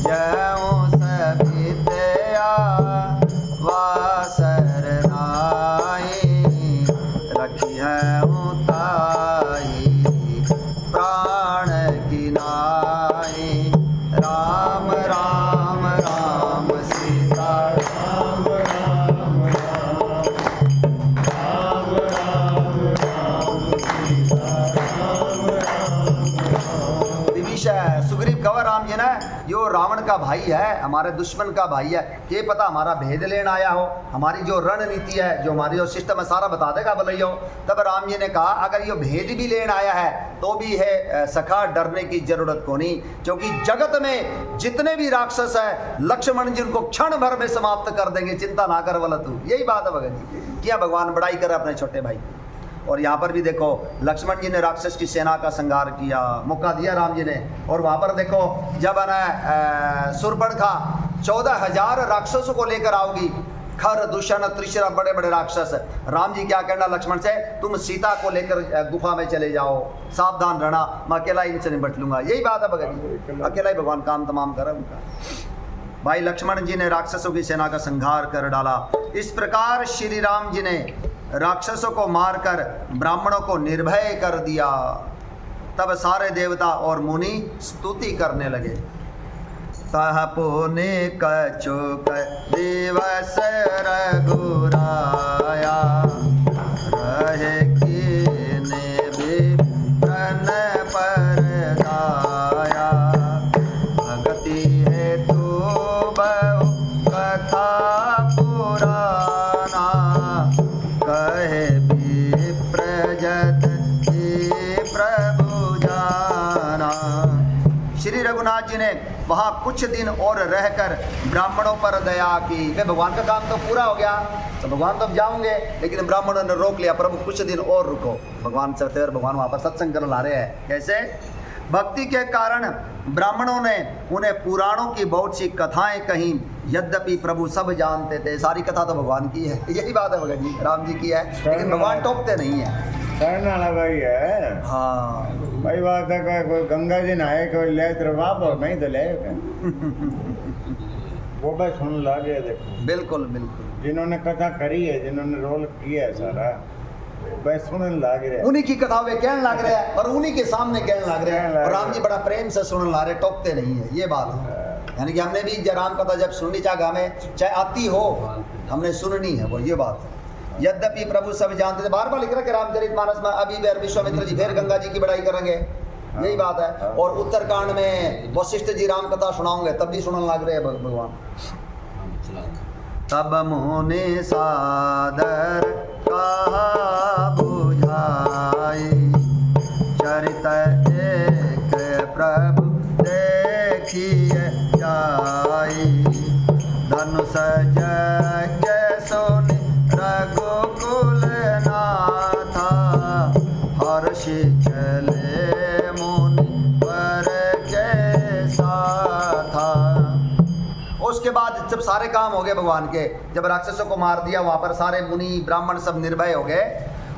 जाऊँ सभी दया वासर नाई, रखी है उताई प्राण की नाई। राम राम राम सीता राम राम राम राम राम सीता राम राम। विभीषण सुग्रीव कवर राम जी ने यो रावण का भाई है, हमारे दुश्मन का भाई है, ये पता हमारा भेद लेने आया हो, हमारी जो रणनीति है, जो हमारी जो सिस्टम है सारा बता देगा बोलियो। तब राम जी ने कहा अगर ये भेद भी लेने आया है तो भी है सखा, डरने की जरूरत को नहीं, क्योंकि जगत में जितने भी राक्षस है लक्ष्मण जी उनको क्षण भर में समाप्त कर देंगे, चिंता ना कर वाला तू। यही बात है भगत जी, क्या भगवान बड़ाई करे अपने छोटे भाई। और यहाँ पर भी देखो लक्ष्मण जी ने राक्षस की सेना का संहार किया, मौका दिया राम जी ने। और वहाँ पर देखो जब शूर्पणखा 14,000 राक्षसों को लेकर आओगी, खर दूषण त्रिशरा बड़े बड़े राक्षस, राम जी क्या कहना लक्ष्मण से, तुम सीता को लेकर गुफा में चले जाओ, सावधान रहना, मैं अकेला इनसे निपट लूंगा। यही बात है भगत जी, अकेला ही भगवान काम तमाम करे उनका। भाई लक्ष्मण जी ने राक्षसों की सेना का संहार कर डाला। इस प्रकार श्री राम जी ने राक्षसों को मारकर ब्राह्मणों को निर्भय कर दिया। तब सारे देवता और मुनि स्तुति करने लगे। तह पुनि कछुक दिवस रघुराया, रहे कीने विप्रन पर दाया, भगति हेतु बहु कथा पुराना, कहे विप्रजत ही प्रभु जाना। श्री रघुनाथ जी ने वहाँ कुछ दिन और रहकर ब्राह्मणों पर दया की। वे भगवान का काम तो पूरा हो गया, तो भगवान तो अब जाओगे, लेकिन ब्राह्मणों ने रोक लिया, प्रभु कुछ दिन और रुको। भगवान चलते हुए भगवान वहाँ पर सत्संग कर ला रहे हैं। कैसे? भक्ति के कारण ब्राह्मणों ने उन्हें पुराणों की बहुत सी कथाएं कहीं, यद्यपि प्रभु सब जानते थे। सारी कथा तो भगवान की है, यही बात है भगत जी, राम जी की है, लेकिन भगवान टोकते नहीं है। करने वाला भाई है। हाँ भाई बात है कोई गंगा जी नहाए कोई ले तेरे बाप और नहीं तो ले वो भाई सुन लागे। देखो बिल्कुल बिल्कुल, जिन्होंने कथा करी है, जिन्होंने रोल किया है सारा, भाई सुनने लाग रहे हैं। उन्हीं की कथा वे कहने लग रहे हैं और उन्हीं के सामने कहने लग रहे हैं, और राम जी बड़ा प्रेम से सुनने ला रहे, टोकते नहीं है, ये बात है। यानी कि हमने भी राम कथा जब सुननी चाहे हमें चाहे आती हो, हमने सुननी है वो, ये बात है। यद्यपि प्रभु सब जानते थे, बार बार लिख रहा कि रामचरितमानस में अभी फिर विश्वामित्र जी फिर गंगा जी की बड़ाई करेंगे, यही बात है। और उत्तरकांड में वशिष्ठ जी राम कथा सुनाओगे तब भी सुनने लग रहे हैं भगवान। तब मुनि सादर कहा बुझाई, चरित एक प्रभु देखिए जाई, धनुष यज्ञ सुनि रघुकुल नाथा, हर्षि चले मुनि वर के साथा। उसके बाद जब सारे काम हो गए भगवान के, जब राक्षसों को मार दिया, वहाँ पर सारे मुनि ब्राह्मण सब निर्भय हो गए।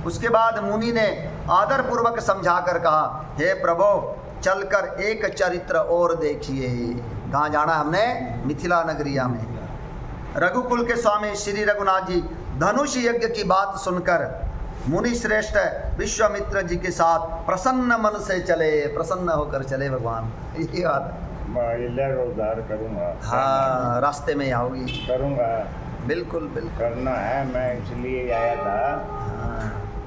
उसके बाद मुनि ने आदर पूर्वक समझा कर कहा, हे प्रभु चलकर एक चरित्र और देखिए। कहाँ जाना है हमने? मिथिला नगरिया में। रघुकुल के स्वामी श्री रघुनाथ जी धनुष यज्ञ की बात सुनकर मुनि श्रेष्ठ विश्वामित्र जी के साथ प्रसन्न मन से चले, प्रसन्न होकर चले भगवान, यही बात है। मैं उद्धार करूँगा। हाँ, रास्ते में आओगी। करूँगा, बिल्कुल बिल्कुल करना है, मैं इसलिए आया था। हाँ।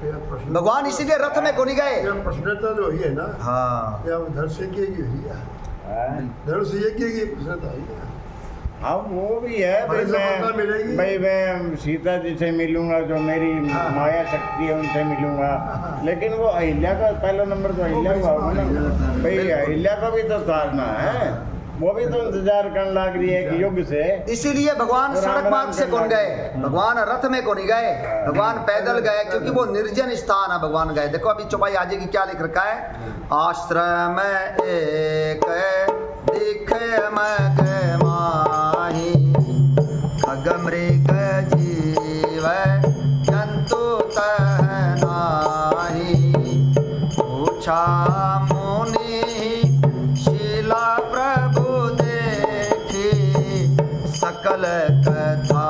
प्रश्न भगवान इसीलिए रथ में को नहीं गए। प्रश्नता जो हुई है ना, हाँ या धर से की हुई है, हाँ? धर से की प्रश्नता हुई है। हाँ वो भी है भाई। बड़े सफलता मिलेगी। मैं सीता जी से मिलूंगा, जो मेरी हाँ। माया शक्ति है उनसे मिलूंगा, लेकिन वो अहिल्या का पहला नंबर तो अहिल्या का होगा ना भाई। अहिल्या को भी तो तारना है, वो भी तो इंतजार करने लग रही है कि युग से। इसीलिए भगवान सड़क मार्ग से कौन गए, भगवान रथ में को नहीं गए, भगवान पैदल गए, क्योंकि वो निर्जन स्थान है, भगवान गए। देखो अभी चौपाई आज की क्या लिख रखा है, आश्रम एक दिखे मग माही, खग मृग जीव जंतु तह नाही, पूछा मुनि शीला प्रभु देखी, सकल कथा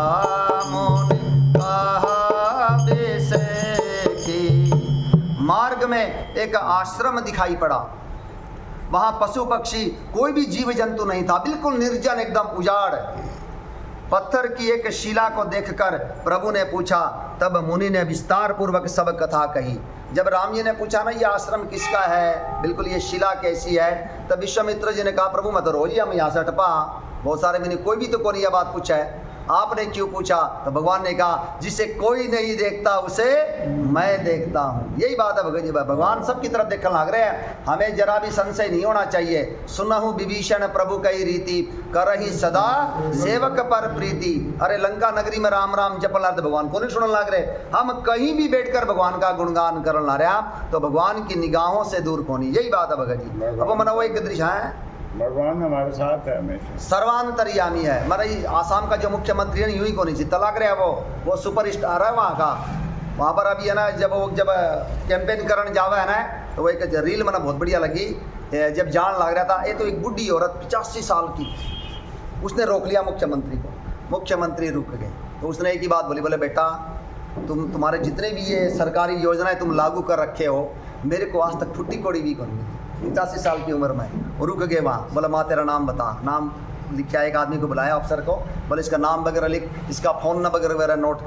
मुनि कहा बिसेखी। मार्ग में एक आश्रम दिखाई पड़ा, वहाँ पशु पक्षी कोई भी जीव जंतु नहीं था, बिल्कुल निर्जन, एकदम उजाड़। पत्थर की एक शिला को देखकर प्रभु ने पूछा, तब मुनि ने विस्तार पूर्वक सब कथा कही। जब राम जी ने पूछा ना ये आश्रम किसका है, बिल्कुल ये शिला कैसी है, तब विश्वामित्र जी ने कहा, प्रभु मैं तो रोज ही हम यहाँ से हटपा, बहुत सारे मैंने कोई भी तो कौन यह बात पूछा है, आपने क्यों पूछा? तो भगवान ने कहा, जिसे कोई नहीं देखता उसे मैं देखता हूँ। यही बात है भगत जी, भगवान सबकी तरफ देखने लग रहे हैं, हमें जरा भी संशय नहीं होना चाहिए। सुनहु विभीषण प्रभु कई रीति, करही सदा सेवक पर प्रीति। अरे लंका नगरी में राम राम जपल अर्थ भगवान को नहीं सुनने लग रहे, हम कहीं भी बैठकर भगवान का गुणगान करने ला रहे, तो भगवान की निगाहों से दूर कौन। यही बात है भगत जी। अब मना वो एक दृश्य है, भगवान हमारे साथ है हमेशा, सर्वांतरयामी है। हमारा आसाम का जो मुख्यमंत्री है यूं ही को नहीं जीता लग रहा है, वो सुपर स्टार है वहाँ का। वहाँ पर अभी है ना, जब कैंपेन करने जावा है ना, तो वो एक रील मैंने बहुत बढ़िया लगी, जब जान लग रहा था, ये तो एक बुढ़ी औरत 85 साल की, उसने रोक लिया मुख्यमंत्री को, मुख्यमंत्री रुक गए। तो उसने एक ही बात बोली, बोले बेटा तुम्हारे जितने भी ये सरकारी योजनाएं तुम लागू कर रखे हो, मेरे को आज तक फुट्टी कौड़ी भी कौन मिली। 85 साल की उम्र में वो रुक गए वहाँ। बोला माँ तेरा नाम बता, नाम लिखा, एक आदमी को बुलाया अफसर को, बोले इसका नाम वगैरह लिख, इसका फ़ोन नंबर वगैरह नोट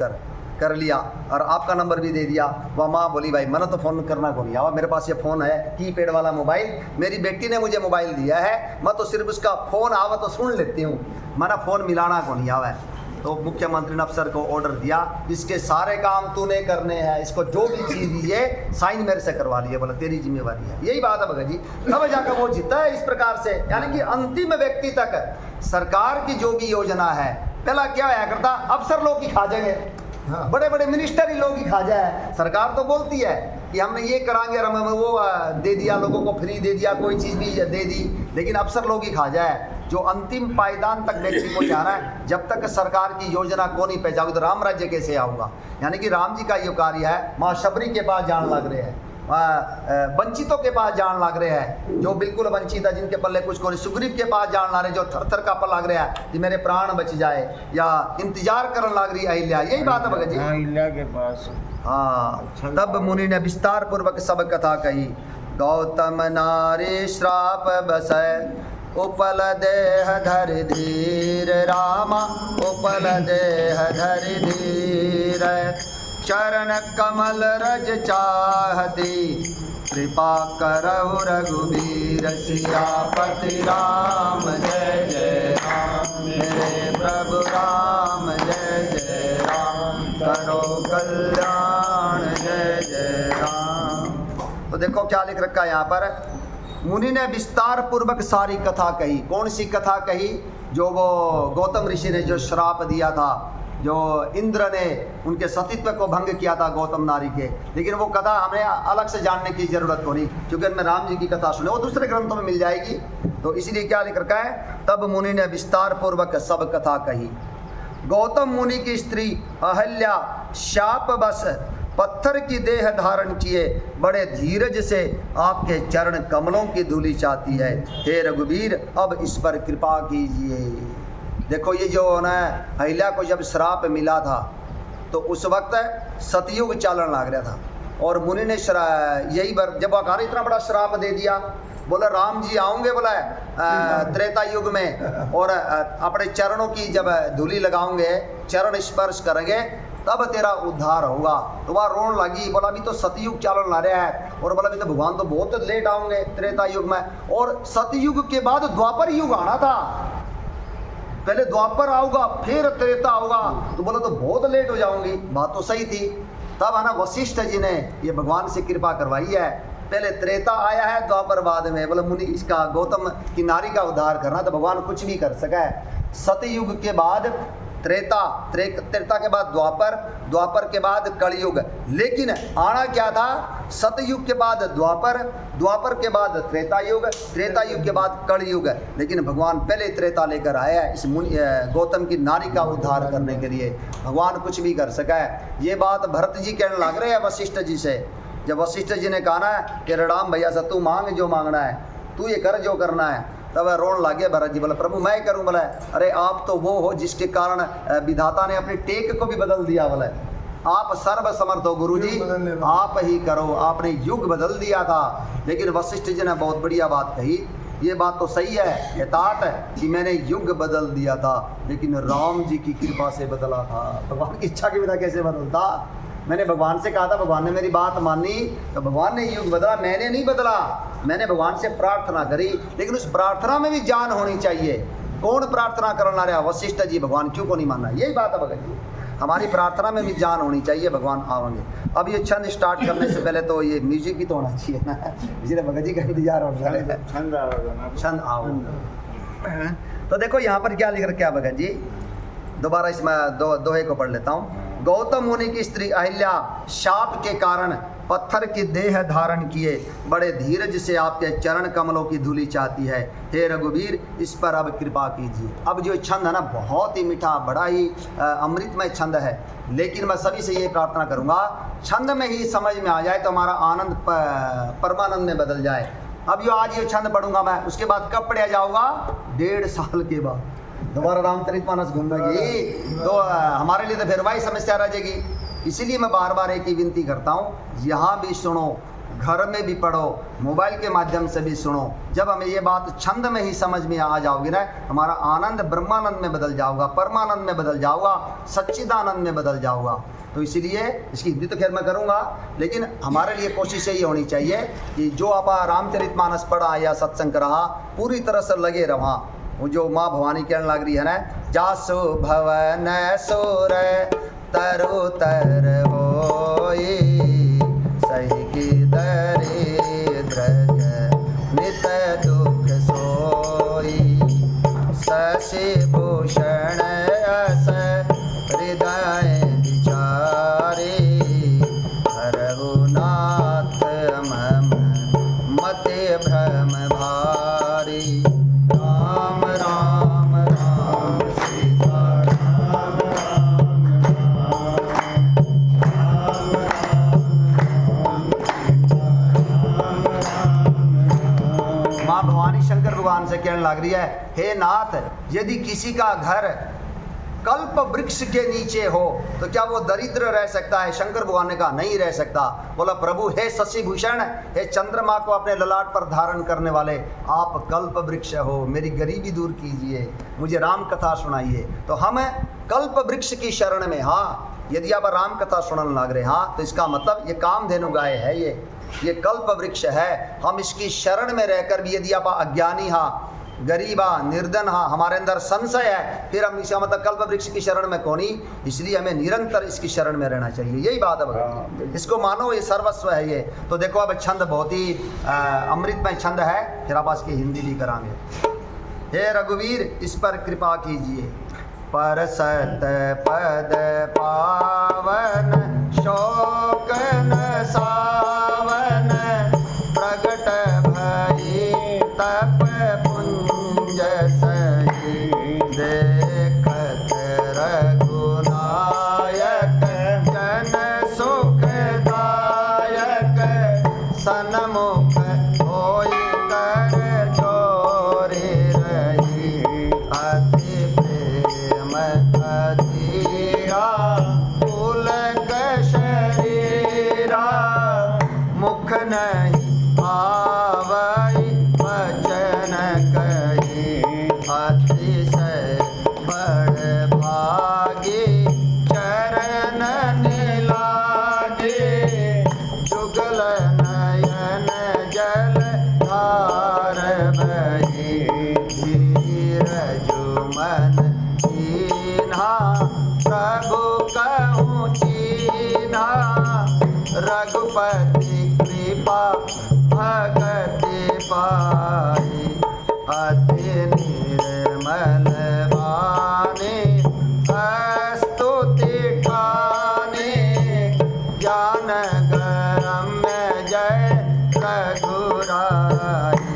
कर लिया, और आपका नंबर भी दे दिया। वह माँ बोली भाई मैंने तो फ़ोन करना को नहीं आवा, मेरे पास ये फ़ोन है कीपैड वाला मोबाइल, मेरी बेटी ने मुझे मोबाइल दिया है, मैं तो सिर्फ उसका फ़ोन आवा तो सुन लेती हूँ, मैंने फ़ोन मिलाना को नहीं आवा है। तो मुख्यमंत्री ने अफसर को ऑर्डर दिया, इसके सारे काम तूने करने हैं, इसको जो भी चीज़ दी है साइन मेरे से करवा लिए, बोला तेरी जिम्मेवारी है। यही बात है भगत जी, तब जाकर वो जीता है इस प्रकार से। यानी कि अंतिम व्यक्ति तक सरकार की जो भी योजना है, पहला क्या होया करता, अफसर लोग ही खा जाएंगे, बड़े बड़े मिनिस्टर ही लोग ही खा जाए, सरकार तो बोलती है कि हमने ये कराएंगे और हमें वो दे दिया, लोगों को फ्री दे दिया, कोई चीज़ भी दे दी, लेकिन अफसर लोग ही खा जाए। जो अंतिम पायदान तक व्यक्ति को जाना है, जब तक सरकार की योजना को नहीं पहुंचाओगे तो राम राज्य कैसे आऊँगा। यानी कि राम जी का ये कार्य है, माँ शबरी के पास जान लग रहे हैं, वंचितों के पास जान लग रहे हैं, जो बिल्कुल वंचित है, जिनके पल्ले कुछ को नहीं, सुग्रीव के पास जान ला रहे, जो थर थर का पल लग रहा है कि मेरे प्राण बच जाए, या इंतजार करने लग रही अहिल्या। यही बात है भगत जी। अहिल्या के पास। हाँ, तब मुनि ने विस्तार पूर्वक सब कथा कही। गौतम नारी श्राप बसै, उपल देह धरि धीर, रामा उपल देह धरि धीर, चरण कमल रज चाहती, कृपा करहु रघुबीर, सियापति राम जय जय राम, मेरे प्रभु राम जय जय राम, करो कल्याण जय जय राम। तो देखो क्या लिख रखा है यहाँ पर, मुनि ने विस्तार पूर्वक सारी कथा कही। कौन सी कथा कही? जो वो गौतम ऋषि ने जो श्राप दिया था, जो इंद्र ने उनके सतीत्व को भंग किया था गौतम नारी के, लेकिन वो कथा हमें अलग से जानने की जरूरत को नहीं, क्योंकि उनमें राम जी की कथा सुने, वो दूसरे ग्रंथों में मिल जाएगी। तो इसीलिए क्या लिख रखा है, तब मुनि ने विस्तार पूर्वक सब कथा कही। गौतम मुनि की स्त्री अहल्या शाप बस, पत्थर की देह धारण किए, बड़े धीरज से आपके चरण कमलों की धूलि चाहती है। हे रघुवीर, अब इस पर कृपा कीजिए। देखो ये जो ना अहिल्या को जब श्राप मिला था, तो उस वक्त सतयुग चालन लग रहा था, और मुनि ने यही जब आकार इतना बड़ा श्राप दे दिया, बोला राम जी आऊँगे, बोला त्रेता युग में, और अपने चरणों की जब धूलि लगाओगे, चरण स्पर्श करेंगे, तब तेरा उद्धार होगा। तो वह रोन लगी, बोला अभी तो सतयुग चालन ला रहा है, और बोला अभी तो भगवान तो बहुत लेट आऊँगे त्रेता युग में, और सतयुग के बाद द्वापर युग आना था, पहले द्वापर आऊँगा फिर त्रेता होगा, तो बोला तो बहुत लेट हो जाऊंगी। बात तो सही थी। तब है ना वशिष्ठ जी ने ये भगवान से कृपा करवाई है, पहले त्रेता आया है, द्वापर बाद में, बोला मुनि इसका गौतम की नारी का उद्धार करना, तो भगवान कुछ भी कर सका है। सतयुग के बाद त्रेता, त्रेता के बाद द्वापर, द्वापर के बाद कलयुग, लेकिन आना क्या था, सतयुग के बाद द्वापर, द्वापर के बाद त्रेता युग, त्रेता युग के बाद कलयुग, लेकिन भगवान पहले त्रेता लेकर आया है इस गौतम की नारी का उद्धार करने के लिए। भगवान कुछ भी कर सका है। ये बात भरत जी कहने लग रहे हैं वशिष्ठ जी से, जब वशिष्ठ जी ने कहा ना कि राम भैया से तू मांग जो मांगना है, तू ये कर जो करना है, तब रोन लागे भरत जी, बोला प्रभु मैं करूं, बोला अरे आप तो वो हो जिसके कारण विधाता ने अपनी टेक को भी बदल दिया, बोला आप सर्व समर्थ हो गुरु जी, आप ही करो, आपने युग बदल दिया था। लेकिन वशिष्ठ जी ने बहुत बढ़िया बात कही, ये बात तो सही है, यथार्थ है कि मैंने युग बदल दिया था, लेकिन राम जी की कृपा से बदला था। भगवान की इच्छा के बिना कैसे बदलता? मैंने भगवान से कहा था, भगवान ने मेरी बात मानी, तो भगवान ने युग बदला, मैंने नहीं बदला। मैंने भगवान से प्रार्थना करी, लेकिन उस प्रार्थना में भी जान होनी चाहिए। कौन प्रार्थना करना रहा? वशिष्ठ जी। भगवान क्यों को नहीं मानना? यही बात है भगत जी, हमारी प्रार्थना में भी जान होनी चाहिए, भगवान आवेंगे। अब ये छंद स्टार्ट करने से पहले तो ये म्यूजिक भी तो होना चाहिए ना, इसलिए भगत जी का इंतजार हो रहा है। छंद आओ। तो देखो यहाँ पर क्या लिख रखा है भगत जी, दोबारा इसमें दोहे को पढ़ लेता हूँ। गौतम मुनि की स्त्री अहिल्या शाप के कारण पत्थर की देह धारण किए, बड़े धीरज से आपके चरण कमलों की धूलि चाहती है। हे रघुवीर, इस पर अब कृपा कीजिए। अब जो छंद है ना, बहुत ही मीठा, बड़ा ही अमृतमय छंद है, लेकिन मैं सभी से ये प्रार्थना करूँगा, छंद में ही समझ में आ जाए तो हमारा आनंद परमानंद में बदल जाए। अब जो आज ये छंद पढ़ूंगा मैं, उसके बाद कब पढ़ा जाऊँगा? 1.5 साल के बाद दोबारा रामचरितमानस घूमेगी, तो हमारे लिए तो फिर वही समस्या रह जाएगी। इसीलिए मैं बार बार एक ही विनती करता हूँ, यहाँ भी सुनो, घर में भी पढ़ो, मोबाइल के माध्यम से भी सुनो। जब हमें ये बात छंद में ही समझ में आ जाओगी ना, हमारा आनंद ब्रह्मानंद में बदल जाओगा, परमानंद में बदल जाओगा, सच्चिदानंद में बदल जाओगा। तो इसीलिए इसकी हिंदी तो खैर मैं करूँगा, लेकिन हमारे लिए कोशिश यही होनी चाहिए कि जो आप रामचरितमानस पढ़ा या सत्संग रहा, पूरी तरह से लगे रहा। वो जो माँ भवानी कहने लग रही है ना, जासु भवन सुर तरु तर होई, सही की दरिद्र नित दुख सोई, शशि भूषण अस हृदय विचारे, हरहु नाथ से कहने लग रही है, हे नाथ, यदि किसी का घर कल्प वृक्ष के नीचे हो तो क्या वो दरिद्र रह सकता है? शंकर भगवान ने कहा नहीं रह सकता। बोला प्रभु हे शशि भूषण, हे चंद्रमा को अपने ललाट पर धारण करने वाले, आप कल्प वृक्ष हो, मेरी गरीबी दूर कीजिए, मुझे राम कथा सुनाइए। तो हम कल्प वृक्ष की शरण में, हाँ यदि आप राम कथा सुनने लग रहे, हाँ तो इसका मतलब ये कामधेनु गाय है, ये कल्प वृक्ष है। हम इसकी शरण में रहकर भी यदि आप अज्ञानी, हाँ गरीबा निर्धन, हाँ हमारे अंदर संशय है, फिर हम इसका मतलब कल्प वृक्ष की शरण में कौनी, इसलिए हमें निरंतर इसकी शरण में रहना चाहिए। यही बात है भगवान, इसको मानो ये सर्वस्व है ये। तो देखो अब छंद बहुत ही अमृतमय छंद है, फिर आप इसकी हिंदी भी करांगे। हे रघुवीर इस पर कृपा कीजिए। पर सत पद पावन शोक न सावन, प्रगट भई तप पुंज सही, देखत रघुनायक जन सुखदायक, सन्मुख होई कर जोरे रही, अति प्रेम अधीरा पुलक शरीरा, मुख नहीं आवई वचन कही, अतिशय बड़ भागी चरण निलागे, जुगल नयन जल धार बही, धीरज मन कीन्हा प्रभु कहूँ चीन्हा, रघुपति कृपा भगति पाई, अति निर्मल वाणी स्तुति ठानी, ज्ञान गम्य जय रघुराई,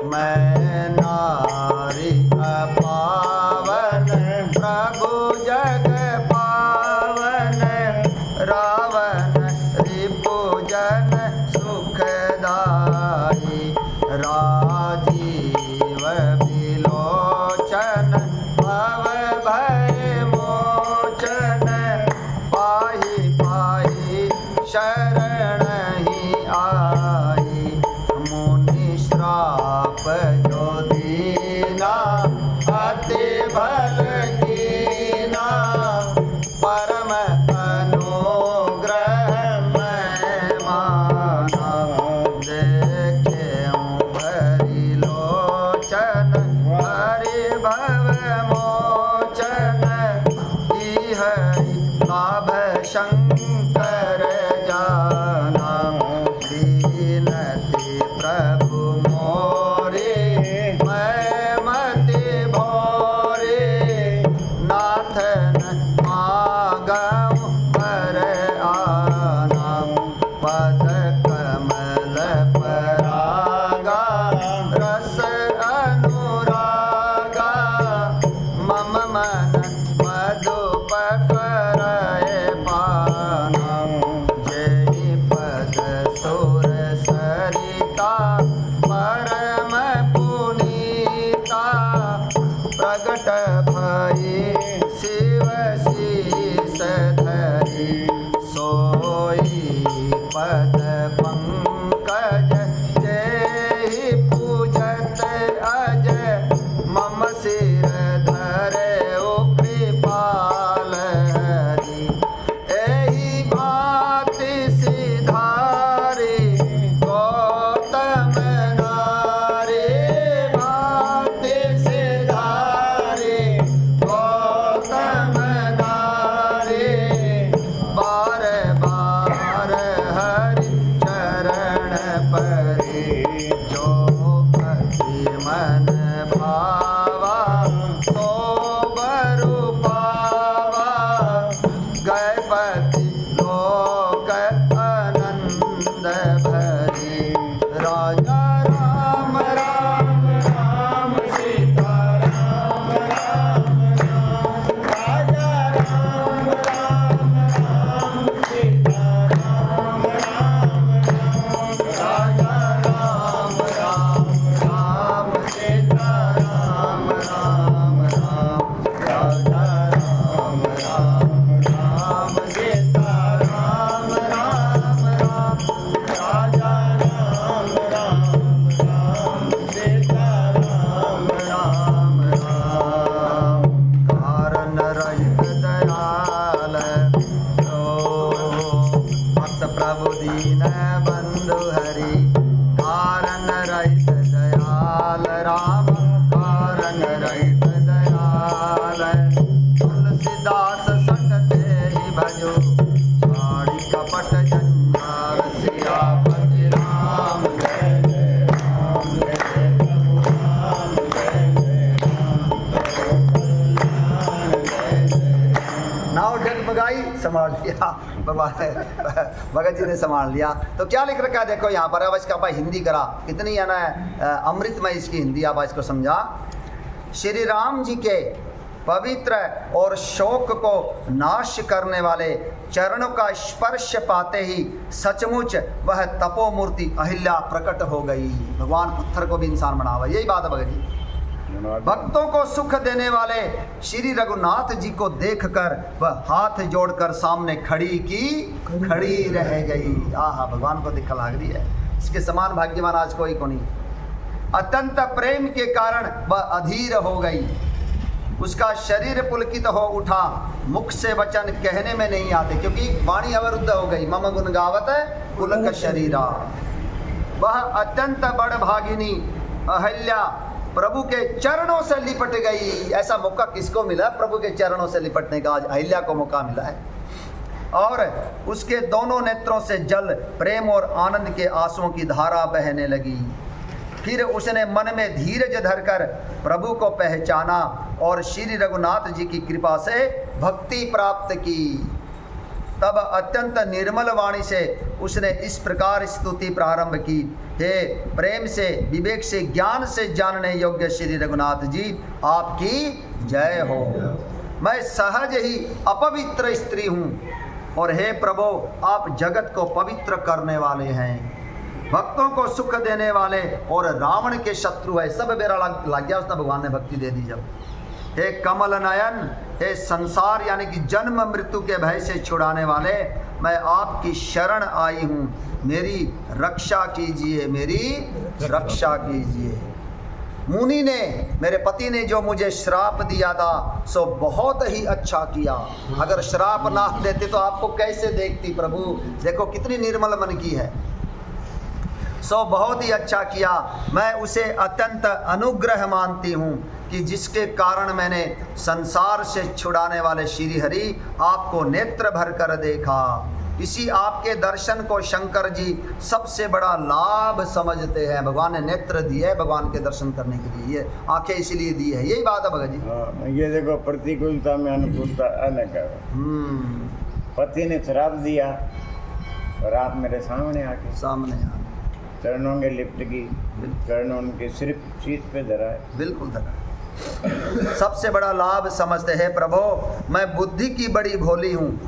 मैं नारी अपावन प्रभु जग पावन, रावण रिपुजन सुखदाई, राजीव विलोचन भव भय मोचन, पाहि पाहि शरण ही आई, मुनि श्राप जो दीना अति भल कीना, परम अनुग्रह मैं माना, देखेऊं भरी लोचन हरि भव मोचन, हरि लाभ शंकर जाना, दीनति प्रभु मोरे मैं मति भोरे, नाथन मागम पर आना, पद कमल परागा रस अनुरागा, मम मन मधुप करय पाना, जय पद सुर सरिता परम पुनीता, प्रगट भई शिव शीस धरी, सोई पद पंकज जेहि पूजत अज, मम सिर धरे कृपाल हरि, एहि भांति सिधारी गौतम नारी, भांति सिधारी गौतम नारी, बार बार हरि चरण परे, जो भक्ति मन भावा तो बरु पावा, गयपति लोक आनंद भरी, राजा राम राम राम सीता राम राम राम, राजा राम राम राम सीता राम राम राम, राजा राम राम राम सीता भक्त प्रभु दीन बंधु हरि कारण रहित दयाल राम कारण रहित दयाल तुलसीदास सटते ही भजो छाड़ी कपट जंजाल सियापति राम जय जय राम जय जय प्रभु राम जय जय राम नाव डगमगाई संभाल लिया भगत जी ने संभाल लिया। तो क्या लिख रखा है देखो यहाँ पर। अब इसका भाई हिंदी करा कितनी है ना अमृतमय इसकी हिंदी। आप इसको समझा। श्री राम जी के पवित्र और शोक को नाश करने वाले चरणों का स्पर्श पाते ही सचमुच वह तपोमूर्ति अहिल्या प्रकट हो गई। भगवान पत्थर को भी इंसान बनावा। यही बात है भगत जी। भक्तों को सुख देने वाले श्री रघुनाथ जी को देखकर वह हाथ जोड़कर सामने खड़ी रह गई। आहा, भगवान को दिखा लग रही है। इसके समान भाग्यवान आज कोई को नहीं। अत्यंत प्रेम के कारण वह अधीर हो गई। उसका शरीर पुलकित हो उठा। मुख से वचन कहने में नहीं आते क्योंकि वाणी अवरुद्ध हो गई। मम गुण गावत पुलक शरीरा। वह अत्यंत बड़ भागिनी अहिल्या प्रभु के चरणों से लिपट गई। ऐसा मौका किसको मिला? प्रभु के चरणों से लिपटने का आज अहिल्या को मौका मिला है। और उसके दोनों नेत्रों से जल प्रेम और आनंद के आंसुओं की धारा बहने लगी। फिर उसने मन में धीरज धरकर प्रभु को पहचाना और श्री रघुनाथ जी की कृपा से भक्ति प्राप्त की। तब अत्यंत निर्मल वाणी से उसने इस प्रकार स्तुति प्रारंभ की। हे प्रेम से, विवेक से, ज्ञान से जानने योग्य श्री रघुनाथ जी, आपकी जय हो। मैं सहज ही अपवित्र स्त्री हूँ और हे प्रभु आप जगत को पवित्र करने वाले हैं, भक्तों को सुख देने वाले और रावण के शत्रु है। सब बेरा लग गया उसने, भगवान ने भक्ति दे दी जब। हे कमल नयन, हे संसार यानी कि जन्म मृत्यु के भय से छुड़ाने वाले, मैं आपकी शरण आई हूँ। मेरी रक्षा कीजिए, मेरी रक्षा कीजिए। मुनि ने, मेरे पति ने जो मुझे श्राप दिया था सो बहुत ही अच्छा किया। अगर श्राप ना देते तो आपको कैसे देखती प्रभु। देखो कितनी निर्मल मन की है। सो बहुत ही अच्छा किया। मैं उसे अत्यंत अनुग्रह मानती हूँ कि जिसके कारण मैंने संसार से छुड़ाने वाले श्री हरि आपको नेत्र भर कर देखा। इसी आपके दर्शन को शंकर जी सबसे बड़ा लाभ समझते हैं। भगवान ने नेत्र दिए है भगवान के दर्शन करने के लिए, ये आंखें इसीलिए दी है। यही बात है भगत जी। ये देखो प्रतिकूलता में अनुकूलता अलग है। पति ने श्राप दिया और आप मेरे सामने आके चरणों के लिप्ट की, चरणों उनके सिर्फ शीत पे धरा है। बिल्कुल धरा। सबसे बड़ा लाभ समझते हैं प्रभु। मैं बुद्धि की बड़ी भोली हूँ।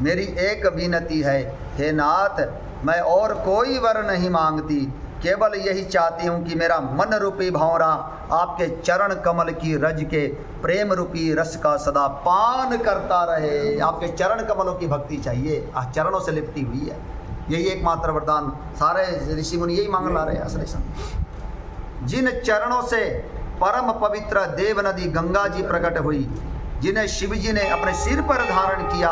मेरी एक विनती है, हे नाथ, मैं और कोई वर नहीं मांगती, केवल यही चाहती हूँ कि मेरा मन रूपी भंवरा आपके चरण कमल की रज के प्रेम रूपी रस का सदा पान करता रहे। आपके चरण कमलों की भक्ति चाहिए, चरणों से लिपटी हुई है। यही एकमात्र वरदान सारे ऋषि मुनि यही मांग ला रहे हैं असली संग। जिन चरणों से परम पवित्र देव नदी गंगा जी प्रकट हुई, जिन्हें शिव जी ने अपने सिर पर धारण किया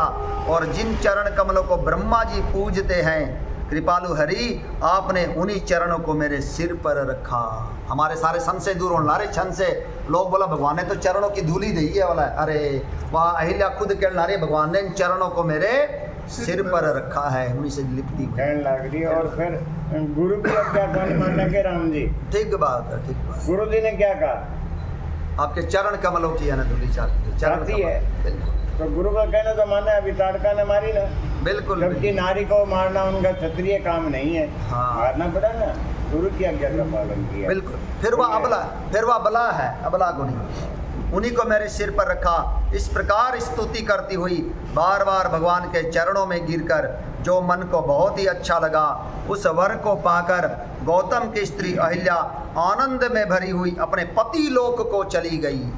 और जिन चरण कमलों को ब्रह्मा जी पूजते हैं, कृपालु हरि आपने उन्हीं चरणों को मेरे सिर पर रखा। हमारे सारे संशय दूर होने लारे छन से। लोग बोला भगवान ने तो चरणों की धूली दी है, बोला अरे वहाँ अहिल्या खुद कहने ला रही भगवान ने इन चरणों को मेरे सिर पर रखा है, उन्हीं से लिपटी कहने लग रही। और फिर गुरु की क्या कौन मानना के राम जी? ठीक बात है, ठीक बात। गुरु जी ने क्या कहा? आपके चरण कमलों की धूली चाहती है। तो गुरु का कहना तो माना है, अभी ताड़का ने मारी ना। बिल्कुल। जबकि नारी को मारना उनका क्षत्रिय काम नहीं है। हाँ। मारना पड़ा ना, गुरु की आज्ञा का पालन किया। बिल्कुल। फिर वह अबला है, अबला को नहीं, उन्हीं को मेरे सिर पर रखा। इस प्रकार स्तुति करती हुई बार बार भगवान के चरणों में गिरकर जो मन को बहुत ही अच्छा लगा, उस वर को पाकर गौतम की स्त्री अहिल्या आनंद में भरी हुई अपने पति लोक को चली गई।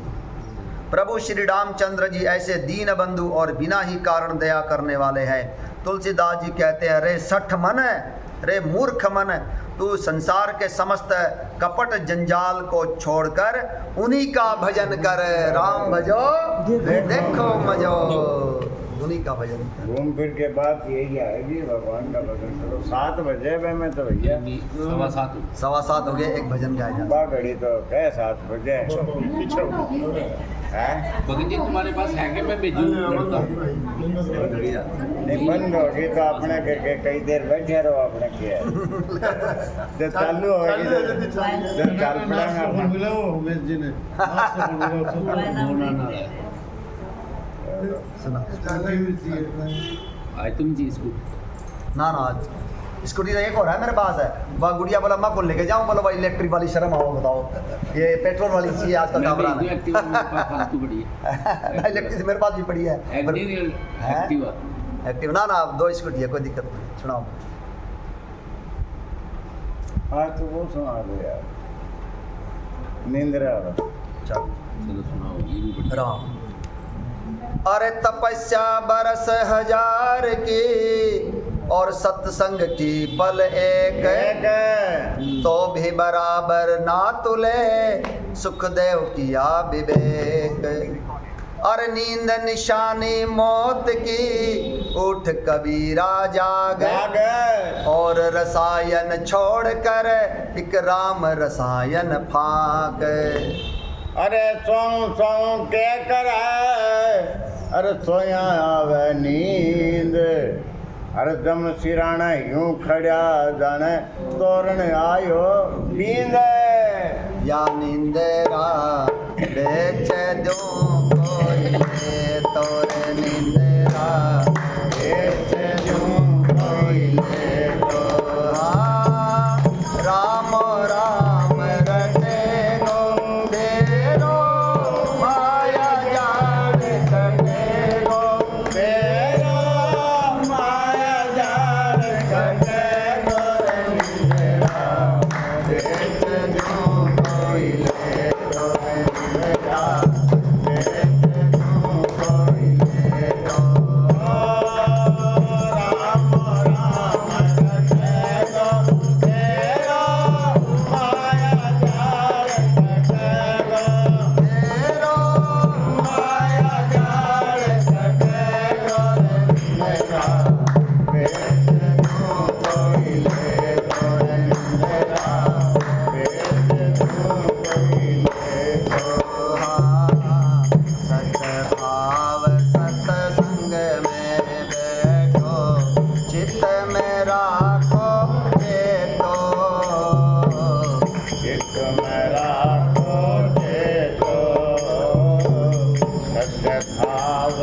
प्रभु श्री रामचंद्र जी ऐसे दीन बंधु और बिना ही कारण दया करने वाले हैं। तुलसीदास जी कहते हैं, रे सठ मन, रे मूर्ख मन, तू संसार के समस्त कपट जंजाल को छोड़कर उन्हीं का भजन कर। राम भजो देखो मजो। उन्हीं का भजन करो। घूम फिर के बाद यही आएगी, भगवान का भजन करो। 7 बजे बे में तो भैया 7:15 हो गए, एक भजन गाया जाए। बा घड़ी तो कह 7 बजे है। भगत जी तुम्हारे पास है कि मैं भेजूं लड़का? नहीं बंद होगी तो अपने के कई देर बैठे रहो अपने किया तो चालू होगी तो चाल पड़ेगा सुना आज तुम जी इसको ना आज स्कूटी एक हो रहा है मेरे पास है। वह गुड़िया बोला मैं कौन लेके जाऊँ, बोलो भाई इलेक्ट्रिक वाली शर्म आओ बताओ, ये पेट्रोल वाली चाहिए आजकल मैं दामरा भेज दूं एक्टिवा, मेरे पास फालतू पड़ी है। ना इलेक्ट्रिक मेरे पास भी पड़ी है एक्टिवा एक्टिव ना 2 स्कूटी है, कोई दिक्कत नहीं। सुनाओ हाँ तो वो सुना दो यार, नींद रहा चलो चलो सुनाओ, ये भी बढ़िया। राम। अरे तपस्या बरस 1000 की और सत्संग की पल एक, तो भी बराबर ना तुले सुखदेव किया विवेक। और नींद निशानी मौत की उठ कबीरा जाग, और रसायन छोड़कर एक राम रसायन फाक। अरे सौ के कर अरे सोया आवे नींद, अरे दम सिराना यूं खड़ा जाने तोरण आयो नींद। या नींदरा बेच दूं कोई ले तोरे नींदरा बेच दूं कोई ले तो। हाँ राम राम रटे गो तेरो माया जान कटे गो तेरो माया जान कटे गो नींदरा बेच दूं कोई ले तोरे नींदरा बेच दूं कोई ले तो। राम राम रटे गो तेरो माया जान कटे गो तेरो माया जान कटे गो नींदरा बेच दूं कोई ले तोरे नींदरा बेच दूं कोई ले तो। हाँ सतभाव सत्संग में बैठो चित्त में राखो चेतो। चित्त में राखो चेतो, सत्य भाव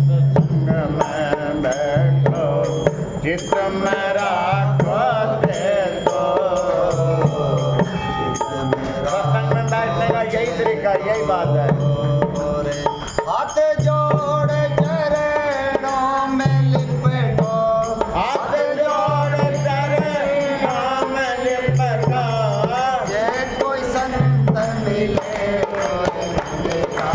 सत्संग में बैठो चित्त में राखो चेतो। सत्संग में बैठने का यही तरीका, यही बात है। हाथ जोड़ चरणों में लिपटो, हाथ जोड़ चरणों में लिपटो, ये कोई संत मिले तो मिलेगा।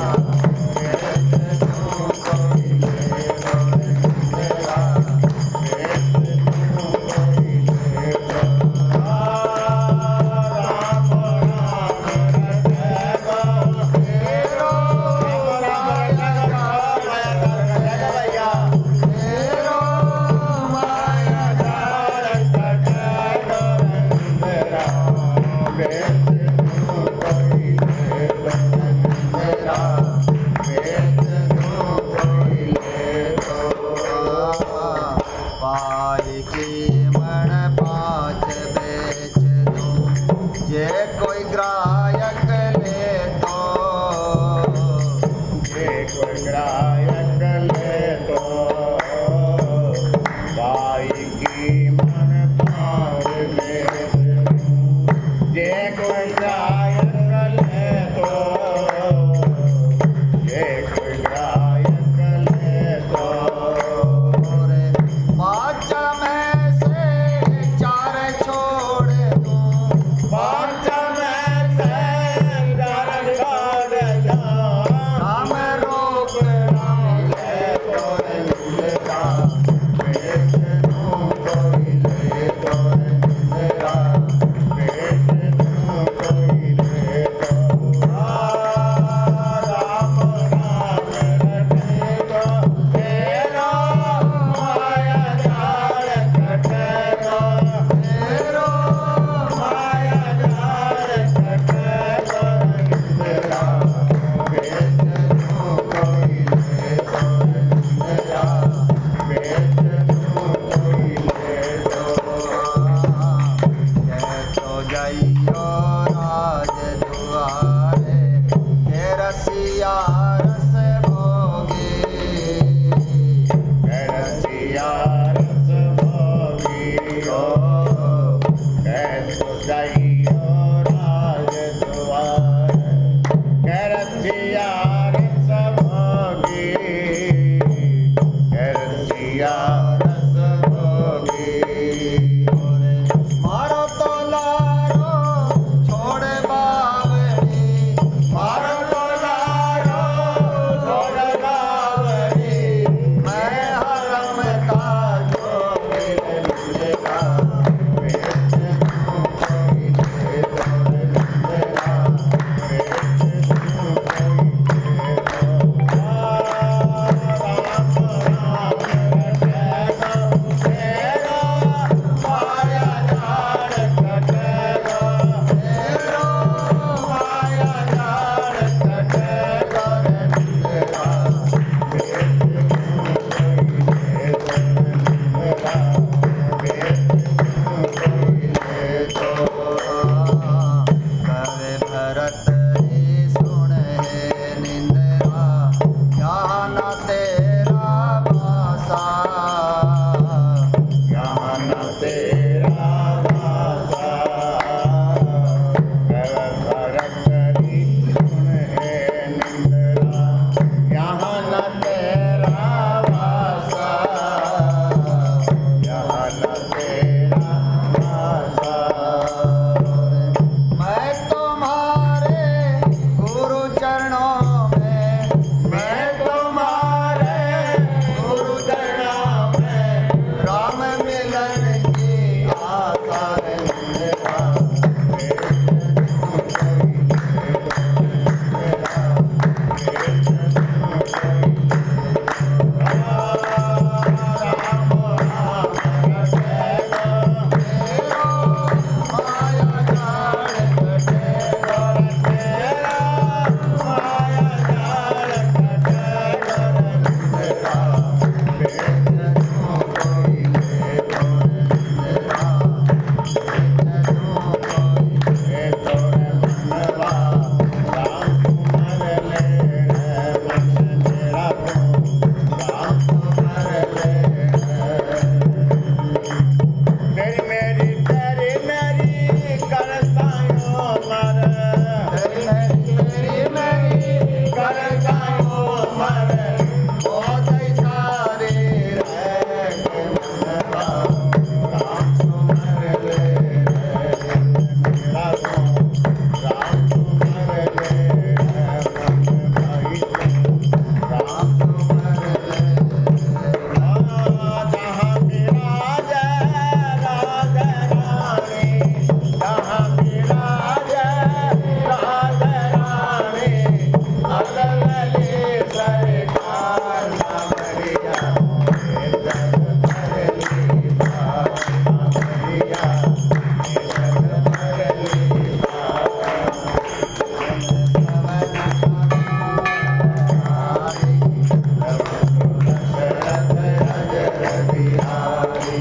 बिहारी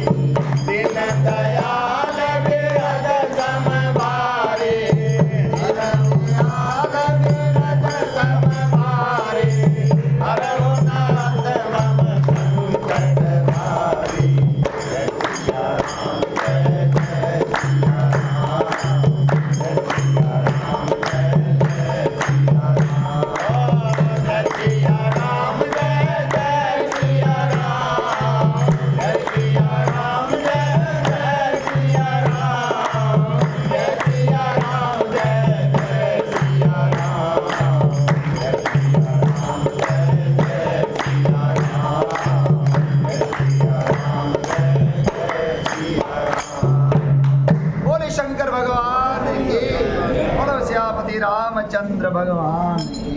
दीन दयाल बिरद समबारे दयाल बिरद समबारे हरहु नाथ मम संकट भारी जय सिया राम जय जय सिया राम जय सिया राम जय जय सिया राम जय सिया राम जय जय सिया राम जय सिया राम जय जय सिया राम जय सिया राम जय जय सिया राम जय सिया राम जय जय सिया राम जय सिया राम जय जय सिया राम। बोले शंकर भगवान की, बोलो श्यापति रामचंद्र भगवान की।